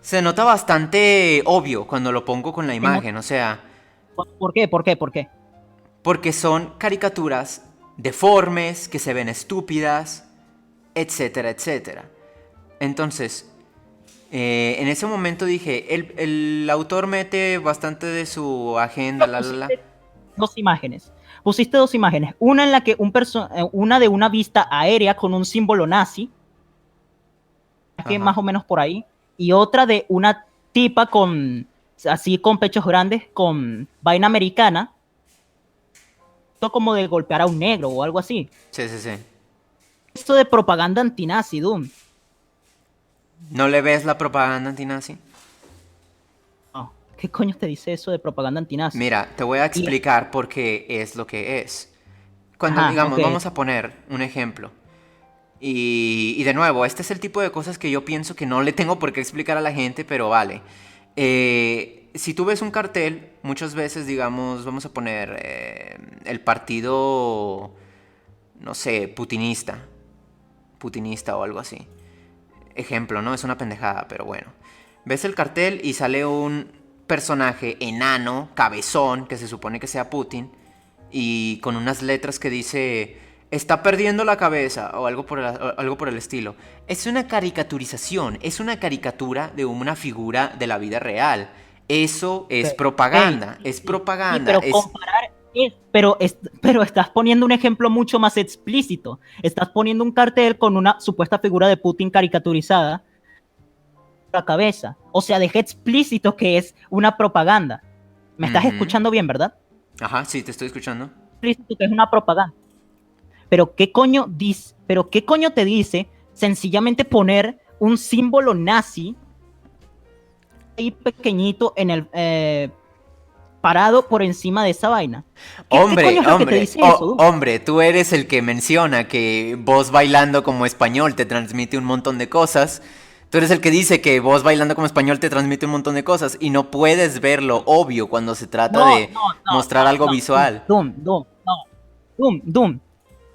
S1: Se nota bastante obvio cuando lo pongo con la
S2: No-
S1: imagen. O sea,
S2: ¿Por qué? ¿Por qué? ¿Por qué?
S1: porque son caricaturas deformes, que se ven estúpidas, etcétera, etcétera. Entonces, en ese momento dije, el autor mete bastante de su agenda,
S2: Pusiste dos imágenes. Pusiste dos imágenes. Una en la que una de una vista aérea con un símbolo nazi, que
S1: Ajá.
S2: más o menos por ahí, y otra de una tipa con así con pechos grandes, con vaina americana, como de golpear a un negro o algo así.
S1: Sí, sí, sí.
S2: Esto de propaganda antinazi, Doom.
S1: ¿No le ves la propaganda antinazi?
S2: No. ¿Qué coño te dice eso de propaganda antinazi?
S1: Mira, te voy a
S2: Y,
S1: explicar por qué es lo que es. Cuando,
S2: ajá, ok.
S1: digamos, vamos a poner un ejemplo. Y de nuevo, este es el tipo de cosas que yo pienso que no le tengo por qué explicar a la gente, pero vale. Si tú ves un cartel, muchas veces, digamos, vamos a poner el partido, no sé, putinista o algo así. Ejemplo, ¿no? Es una pendejada, pero bueno. Ves el cartel y sale un personaje enano, cabezón, que se supone que sea Putin, y con unas letras que dice está perdiendo la cabeza o algo por el estilo. Es una caricaturización, es una caricatura de una figura de la vida real. Eso es
S2: Ey,
S1: propaganda,
S2: sí,
S1: es
S2: sí, sí,
S1: propaganda,
S2: pero
S1: es...
S2: comparar pero estás poniendo un ejemplo mucho más explícito. Estás poniendo un cartel con una supuesta figura de Putin caricaturizada la cabeza. O sea, dejé explícito que es una propaganda. ¿Me estás
S1: Ujú.
S2: escuchando bien, verdad?
S1: Ajá, sí, te estoy escuchando.
S2: Explícito que es una propaganda. Pero qué coño te dice sencillamente poner un símbolo nazi ahí pequeñito en el parado por encima de esa vaina? ¿Qué
S1: Hombre,
S2: coño es lo que te
S1: hombre,
S2: dice eso, dude?
S1: hombre, tú eres el que menciona que vos bailando como español te transmite un montón de cosas. Tú eres el que dice que vos bailando como español te transmite un montón de cosas y no puedes ver lo obvio cuando se trata
S2: No,
S1: de
S2: no, no,
S1: mostrar
S2: no,
S1: algo
S2: no, Doom,
S1: visual.
S2: Doom, Doom, no, Doom.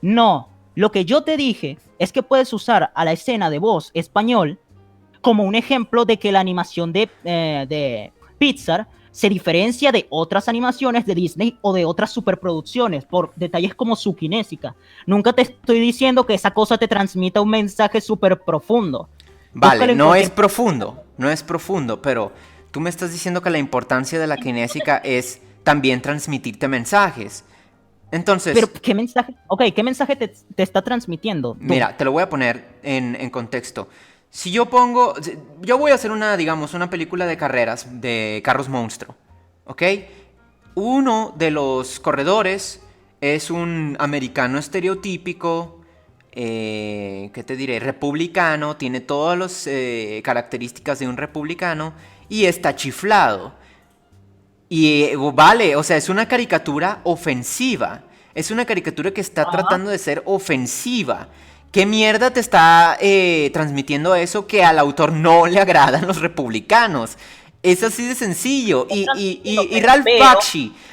S2: No, lo que yo te dije es que puedes usar a la escena de voz español como un ejemplo de que la animación de Pixar se diferencia de otras animaciones de Disney o de otras superproducciones por detalles como su kinésica. Nunca te estoy diciendo que esa cosa te transmita un mensaje súper profundo.
S1: Vale,
S2: Búscalo en
S1: no es
S2: cualquier...
S1: profundo, no es profundo, pero tú me estás diciendo que la importancia de la kinésica es también transmitirte mensajes.
S2: Pero,
S1: Entonces,
S2: ¿qué mensaje? Ok, ¿qué mensaje te está transmitiendo, Doom?
S1: mira, te lo voy a poner en contexto. Si yo pongo, yo voy a hacer una, digamos, una película de carreras, de carros monstruo, ¿ok? Uno de los corredores es un americano estereotípico, ¿qué te diré? Republicano, tiene todas las características de un republicano y está chiflado. Y vale, o sea, es una caricatura ofensiva. Es una caricatura que está
S2: Ajá.
S1: tratando de ser ofensiva. ¿Qué mierda te está transmitiendo eso que al autor no le agradan los republicanos? Es así de sencillo.
S2: Está transmitiendo
S1: Y
S2: que, pero,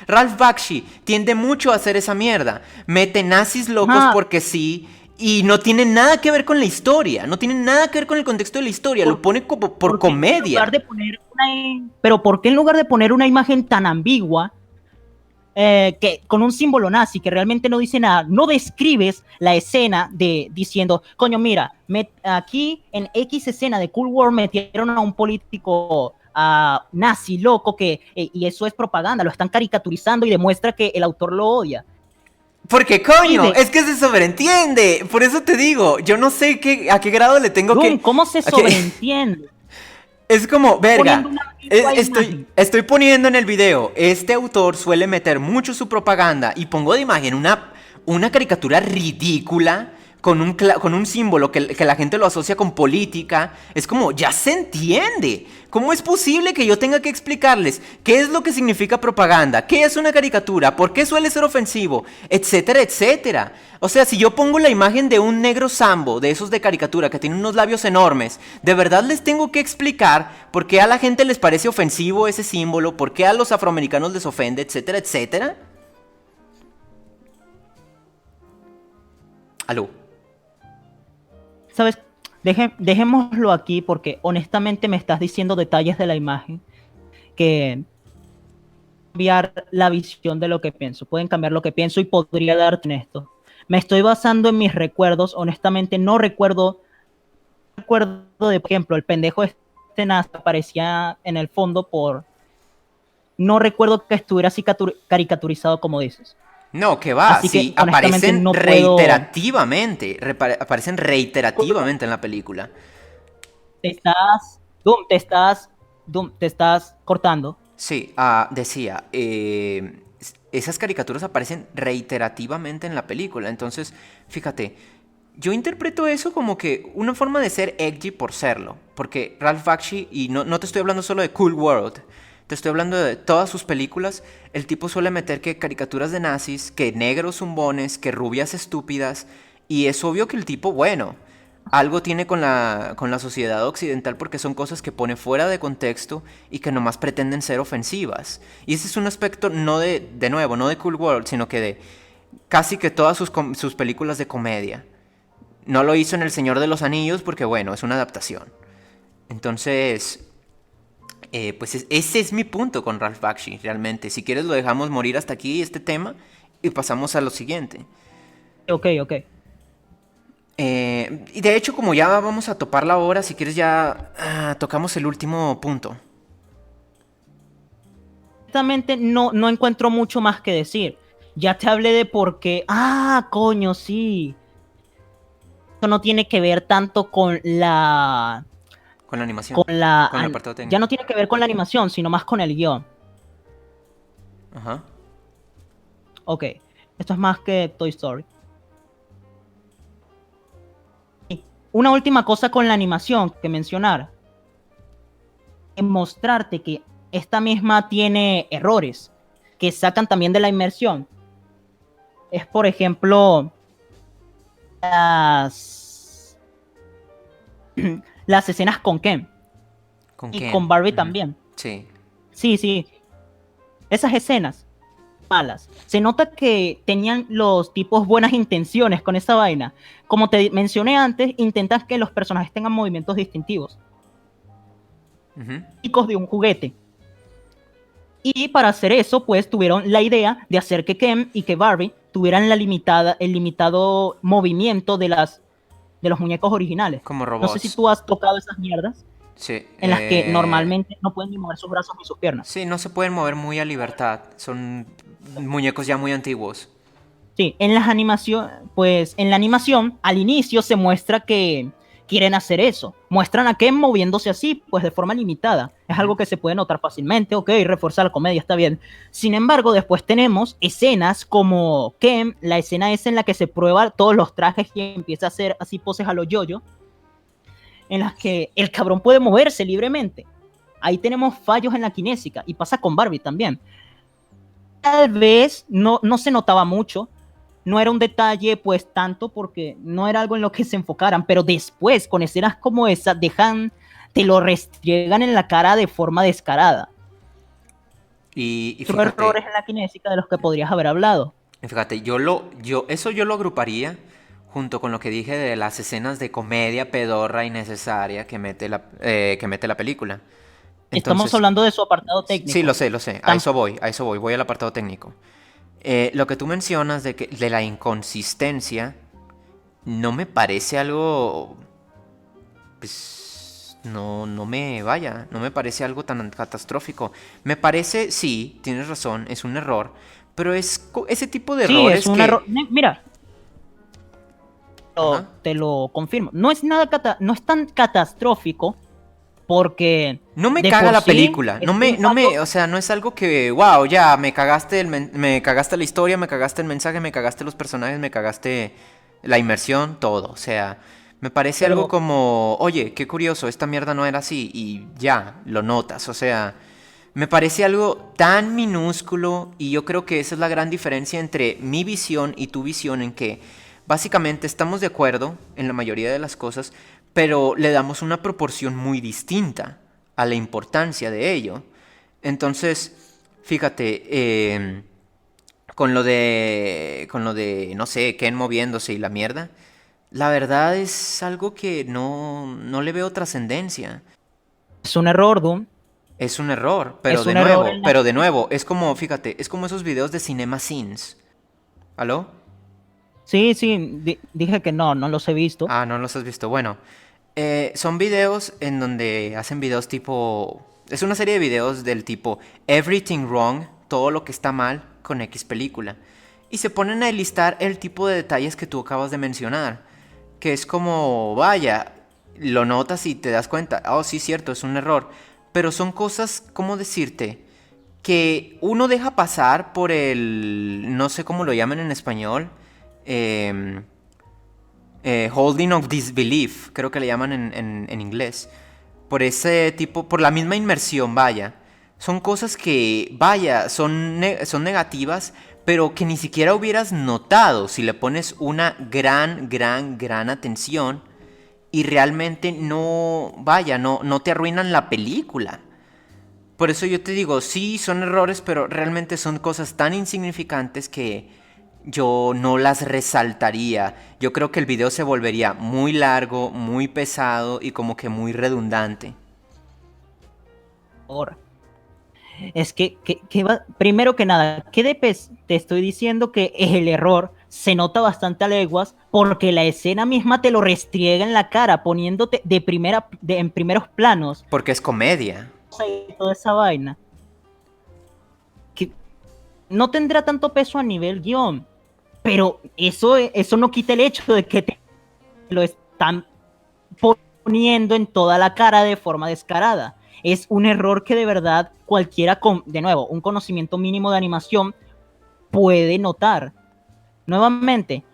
S1: Ralph Bakshi tiende mucho a hacer esa mierda. Mete nazis locos
S2: ajá,
S1: porque sí Y no tiene nada que ver con la historia, no tiene nada que ver con el contexto de la historia, lo pone como por comedia.
S2: Pero ¿por qué en lugar de poner una imagen tan ambigua, que con un símbolo nazi que realmente no dice nada, no describes la escena de diciendo, coño, mira, aquí en X escena de Cool World metieron a un político nazi loco y eso es propaganda, lo están caricaturizando y demuestra que el autor lo odia?
S1: Porque coño, es que se sobreentiende. Por eso te digo, yo no sé a qué grado le tengo que...
S2: ¿Cómo se sobreentiende?
S1: Es como, verga, estoy poniendo en el video, este autor suele meter mucho su propaganda y pongo de imagen una caricatura ridícula con un símbolo que la gente lo asocia con política. Es como, ya se entiende. ¿Cómo es posible que yo tenga que explicarles qué es lo que significa propaganda? ¿Qué es una caricatura? ¿Por qué suele ser ofensivo? Etcétera, etcétera. O sea, si yo pongo la imagen de un negro sambo, de esos de caricatura, que tiene unos labios enormes, ¿de verdad les tengo que explicar por qué a la gente les parece ofensivo ese símbolo? ¿Por qué a los afroamericanos les ofende? Etcétera, etcétera. ¿Aló?
S2: ¿Sabes? Dejémoslo aquí porque honestamente me estás diciendo detalles de la imagen que cambiar la visión de lo que pienso. Pueden cambiar lo que pienso y podría darte en esto. Me estoy basando en mis recuerdos. Honestamente no recuerdo de, por ejemplo, el pendejo este nazi aparecía en el fondo no recuerdo que estuviera así caricaturizado como dices.
S1: No, que va,
S2: así
S1: sí,
S2: que,
S1: aparecen
S2: no
S1: reiterativamente, aparecen reiterativamente en la película.
S2: Te estás cortando.
S1: Sí, decía, esas caricaturas aparecen reiterativamente en la película, entonces, fíjate, yo interpreto eso como que una forma de ser edgy por serlo, porque Ralph Bakshi, y no te estoy hablando solo de Cool World, te estoy hablando de todas sus películas, el tipo suele meter que caricaturas de nazis, que negros zumbones, que rubias estúpidas, y es obvio que el tipo, bueno, algo tiene con la sociedad occidental porque son cosas que pone fuera de contexto y que nomás pretenden ser ofensivas. Y ese es un aspecto no de nuevo, no de Cool World, sino que de casi que todas sus películas de comedia. No lo hizo en El Señor de los Anillos porque, bueno, es una adaptación. Entonces, pues ese es mi punto con Ralph Bakshi, realmente. Si quieres lo dejamos morir hasta aquí, este tema, y pasamos a lo siguiente.
S2: Ok.
S1: Y de hecho, como ya vamos a topar la hora, si quieres ya tocamos el último punto.
S2: Honestamente no encuentro mucho más que decir. Ya te hablé de por qué. Coño, sí. Esto no tiene que ver tanto con la...
S1: Con la animación.
S2: Con el
S1: apartado técnico.
S2: Ya no tiene que ver con la animación, sino más con el guión.
S1: Ajá.
S2: Ok. Esto es más que Toy Story. Una última cosa con la animación que mencionar. En mostrarte que esta misma tiene errores que sacan también de la inmersión. Es, por ejemplo, las escenas con Ken. Y con Barbie también.
S1: Sí.
S2: Sí. Esas escenas malas. Se nota que tenían los tipos buenas intenciones con esa vaina. Como te mencioné antes, intentas que los personajes tengan movimientos distintivos. Chicos de un juguete. Y para hacer eso, pues tuvieron la idea de hacer que Ken y que Barbie tuvieran el limitado movimiento de los muñecos originales.
S1: Como robots.
S2: No sé si tú has tocado esas mierdas.
S1: Sí.
S2: En las que normalmente no pueden ni mover sus brazos ni sus piernas.
S1: Sí, no se pueden mover muy a libertad. Son muñecos ya muy antiguos.
S2: Sí, en la animación, al inicio se muestra que quieren hacer eso. Muestran a Ken moviéndose así, pues de forma limitada. Es algo que se puede notar fácilmente, ok, reforzar la comedia, está bien. Sin embargo, después tenemos escenas como Ken, la escena es en la que se prueba todos los trajes y empieza a hacer así poses a lo yo-yo, en las que el cabrón puede moverse libremente. Ahí tenemos fallos en la kinésica, y pasa con Barbie también. Tal vez no se notaba mucho, no era un detalle pues tanto porque no era algo en lo que se enfocaran, pero después con escenas como esa te lo restriegan en la cara de forma descarada.
S1: Y
S2: son errores en la kinésica de los que podrías haber hablado.
S1: Fíjate, eso yo lo agruparía junto con lo que dije de las escenas de comedia pedorra innecesaria que mete la película.
S2: Estamos
S1: Entonces,
S2: hablando de su apartado
S1: sí,
S2: técnico.
S1: lo sé,
S2: Tam-
S1: a eso voy al apartado técnico. Lo que tú mencionas de la inconsistencia no me parece algo, pues, no me parece algo tan catastrófico. Me parece, sí, tienes razón, es un error, pero ese tipo de
S2: sí, es
S1: errores
S2: un error.
S1: que,
S2: Mira,
S1: ajá,
S2: te lo confirmo. No es nada no es tan catastrófico porque
S1: no me
S2: de
S1: caga
S2: por
S1: la
S2: sí
S1: película,
S2: es algo.
S1: o sea, no es algo que, wow, ya, me cagaste la historia, me cagaste el mensaje, me cagaste los personajes, me cagaste la inmersión, todo, o sea, me parece algo
S2: Pero
S1: como, oye, qué curioso, esta mierda no era así, y ya, lo notas, o sea, me parece algo tan minúsculo, y yo creo que esa es la gran diferencia entre mi visión y tu visión, en que básicamente estamos de acuerdo en la mayoría de las cosas, pero le damos una proporción muy distinta a la importancia de ello. Entonces, fíjate, con lo de, no sé, Ken moviéndose y la mierda, la verdad es algo que no le veo trascendencia.
S2: es un error, Doom.
S1: Es un error,
S2: Es un error en la.
S1: pero de nuevo, es como, fíjate, es como esos videos de Cinema Sins. ¿Aló?
S2: Sí, sí, dije que no los he visto.
S1: Ah, no los has visto. Bueno, son videos en donde hacen videos tipo... Es una serie de videos del tipo Everything Wrong, todo lo que está mal con X película. Y se ponen a listar el tipo de detalles que tú acabas de mencionar. Que es como, vaya, lo notas y te das cuenta. Oh, sí, cierto, es un error. Pero son cosas, ¿cómo decirte? Que uno deja pasar por el... No sé cómo lo llaman en español. em, Holding of Disbelief, creo que le llaman en inglés. Por ese tipo, por la misma inmersión, vaya. Son cosas que, vaya, son negativas, pero que ni siquiera hubieras notado si le pones una gran atención y realmente no, vaya, no te arruinan la película. Por eso yo te digo, sí, son errores, pero realmente son cosas tan insignificantes que yo no las resaltaría. Yo creo que el video se volvería muy largo, muy pesado y como que muy redundante.
S2: Ahora, es primero que nada, te estoy diciendo que el error se nota bastante a leguas porque la escena misma te lo restriega en la cara, poniéndote en primeros planos
S1: Porque es comedia.
S2: y toda esa vaina. Que no tendrá tanto peso a nivel guión, pero eso no quita el hecho de que te lo están poniendo en toda la cara de forma descarada. Es un error que de verdad cualquiera con, de nuevo, un conocimiento mínimo de animación puede notar. Nuevamente,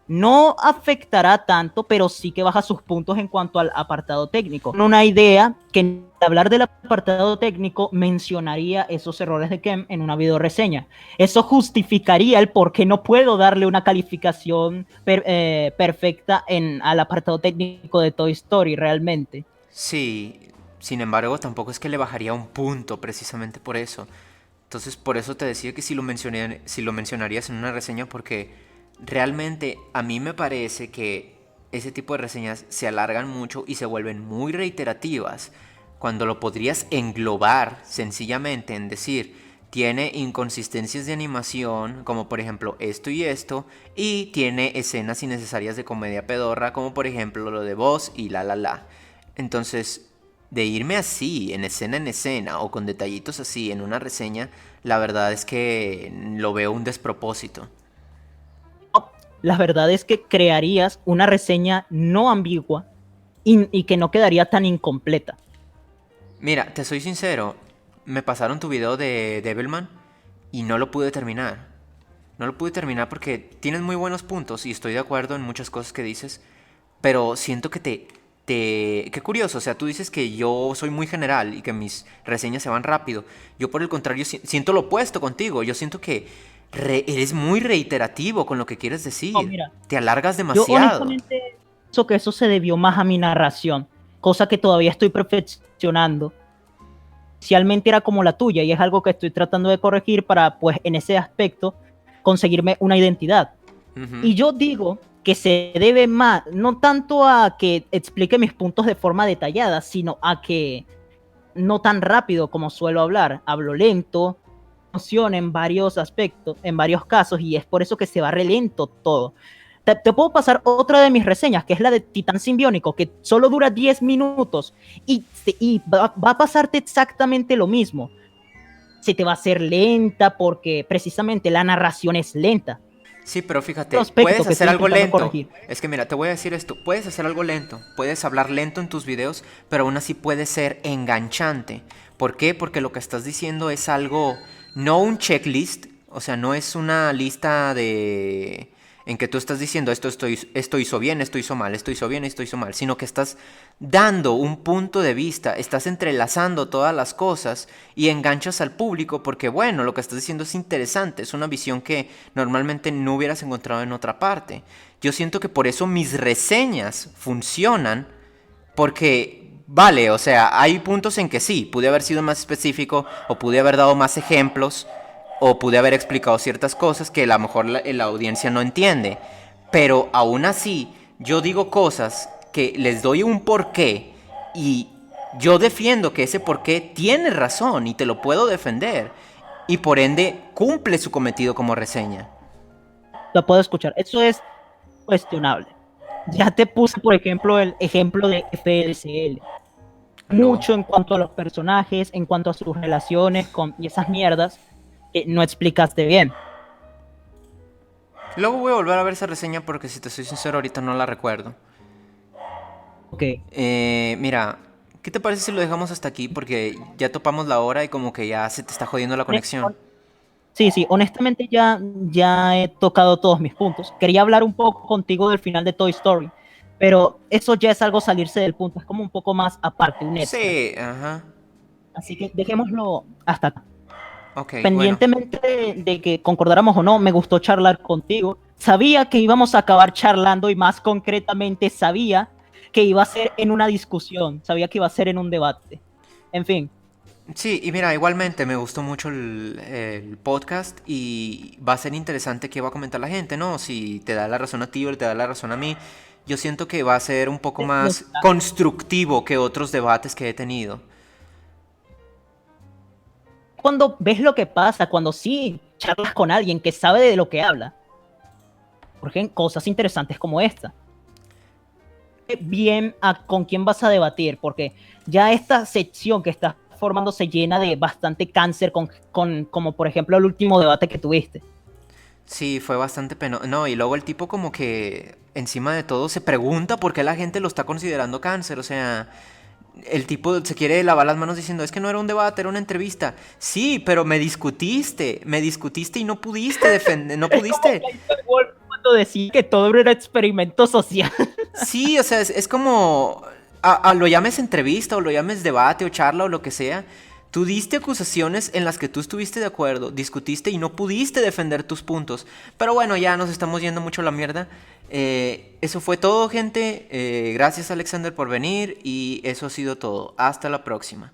S2: no afectará tanto, pero sí que baja sus puntos en cuanto al apartado técnico. Una idea que en hablar del apartado técnico mencionaría esos errores de Ken en una video reseña. Eso justificaría el por qué no puedo darle una calificación perfecta al apartado técnico de Toy Story realmente.
S1: Sí, sin embargo, tampoco es que le bajaría un punto precisamente por eso. Entonces, por eso te decía que si lo mencionarías en una reseña, porque realmente a mí me parece que ese tipo de reseñas se alargan mucho y se vuelven muy reiterativas, cuando lo podrías englobar sencillamente en decir, tiene inconsistencias de animación, como por ejemplo esto, y tiene escenas innecesarias de comedia pedorra, como por ejemplo lo de Voz y la. Entonces, de irme así, en escena, o con detallitos así en una reseña, la verdad es que lo veo un despropósito.
S2: La verdad es que crearías una reseña no ambigua y que no quedaría tan incompleta.
S1: Mira, te soy sincero, me pasaron tu video de Devilman y no lo pude terminar. No lo pude terminar porque tienes muy buenos puntos y estoy de acuerdo en muchas cosas que dices, pero siento que Qué curioso, o sea, tú dices que yo soy muy general y que mis reseñas se van rápido. Yo por el contrario siento lo opuesto contigo. Yo siento que eres muy reiterativo con lo que quieres
S2: No,
S1: decir.
S2: mira,
S1: Te alargas
S2: yo
S1: demasiado.
S2: honestamente pienso que eso se debió más a mi narración, cosa que todavía estoy perfeccionando. Inicialmente era como la tuya y es algo que estoy tratando de corregir para, pues, en ese aspecto, conseguirme una identidad.
S1: Ujú.
S2: Y yo digo que se debe más, no tanto a que explique mis puntos de forma detallada, sino a que no tan rápido como suelo hablar, hablo lento, emociona en varios aspectos, en varios casos, y es por eso que se va relento todo. Te puedo pasar otra de mis reseñas, que es la de Titán Simbiónico, que solo dura 10 minutos y va a pasarte exactamente lo mismo. Se te va a hacer lenta porque precisamente la narración es lenta.
S1: Sí, pero
S2: Otro
S1: fíjate,
S2: aspecto
S1: puedes
S2: que
S1: hacer
S2: estoy
S1: algo
S2: intentando
S1: lento.
S2: corregir.
S1: Es que mira, te voy a decir esto, puedes hacer algo lento, puedes hablar lento en tus videos, pero aún así puede ser enganchante. ¿Por qué? Porque lo que estás diciendo es algo, no un checklist, o sea, no es una lista de en que tú estás diciendo esto hizo bien, esto hizo mal, esto hizo bien, esto hizo mal, sino que estás dando un punto de vista, estás entrelazando todas las cosas y enganchas al público porque bueno, lo que estás diciendo es interesante, es una visión que normalmente no hubieras encontrado en otra parte. Yo siento que por eso mis reseñas funcionan porque vale, o sea, hay puntos en que sí, pude haber sido más específico o pude haber dado más ejemplos o pude haber explicado ciertas cosas que a lo mejor la audiencia no entiende. Pero aún así, yo digo cosas que les doy un porqué y yo defiendo que ese porqué tiene razón y te lo puedo defender. Y por ende cumple su cometido como reseña.
S2: Lo puedo escuchar. Eso es cuestionable. Ya te puse, por ejemplo, el ejemplo de FLCL.
S1: Aló.
S2: Mucho en cuanto a los personajes, en cuanto a sus relaciones y esas mierdas que no explicaste bien.
S1: Luego voy a volver a ver esa reseña porque si te soy sincero ahorita no la recuerdo.
S2: Ok.
S1: Mira, ¿qué te parece si lo dejamos hasta aquí? Porque ya topamos la hora y como que ya se te está jodiendo la conexión.
S2: Sí, sí, honestamente ya he tocado todos mis puntos. Quería hablar un poco contigo del final de Toy Story, pero eso ya es algo salirse del punto, es como un poco más aparte, un extra.
S1: Sí, ajá.
S2: Así que dejémoslo hasta acá.
S1: Ok, bueno.
S2: Pendientemente de que concordáramos o no, me gustó charlar contigo. Sabía que íbamos a acabar charlando y más concretamente sabía que iba a ser en una discusión, sabía que iba a ser en un debate. En fin,
S1: Sí, y mira, igualmente me gustó mucho el podcast y va a ser interesante qué va a comentar la gente, ¿no? Si te da la razón a ti o te da la razón a mí. Yo siento que va a ser un poco más constructivo que otros debates que he tenido.
S2: cuando ves lo que pasa, cuando sí charlas con alguien que sabe de lo que habla, surgen cosas interesantes como esta. Bien con quién vas a debatir, porque ya esta sección que estás formando se llena de bastante cáncer como por ejemplo el último debate que tuviste.
S1: Sí, fue bastante penoso. No, y luego el tipo como que encima de todo se pregunta por qué la gente lo está considerando cáncer. O sea, el tipo se quiere lavar las manos diciendo, es que no era un debate, era una entrevista. Sí, pero me discutiste y no pudiste defender, no
S2: Es como
S1: pudiste.
S2: Michael Wolff cuando decía que todo era experimento social.
S1: Sí, o sea, es como, lo llames entrevista o lo llames debate o charla o lo que sea. Tú diste acusaciones en las que tú estuviste de acuerdo, discutiste y no pudiste defender tus puntos. Pero bueno, ya nos estamos yendo mucho a la mierda. Eso fue todo, gente. Gracias, Alexander, por venir y eso ha sido todo. Hasta la próxima.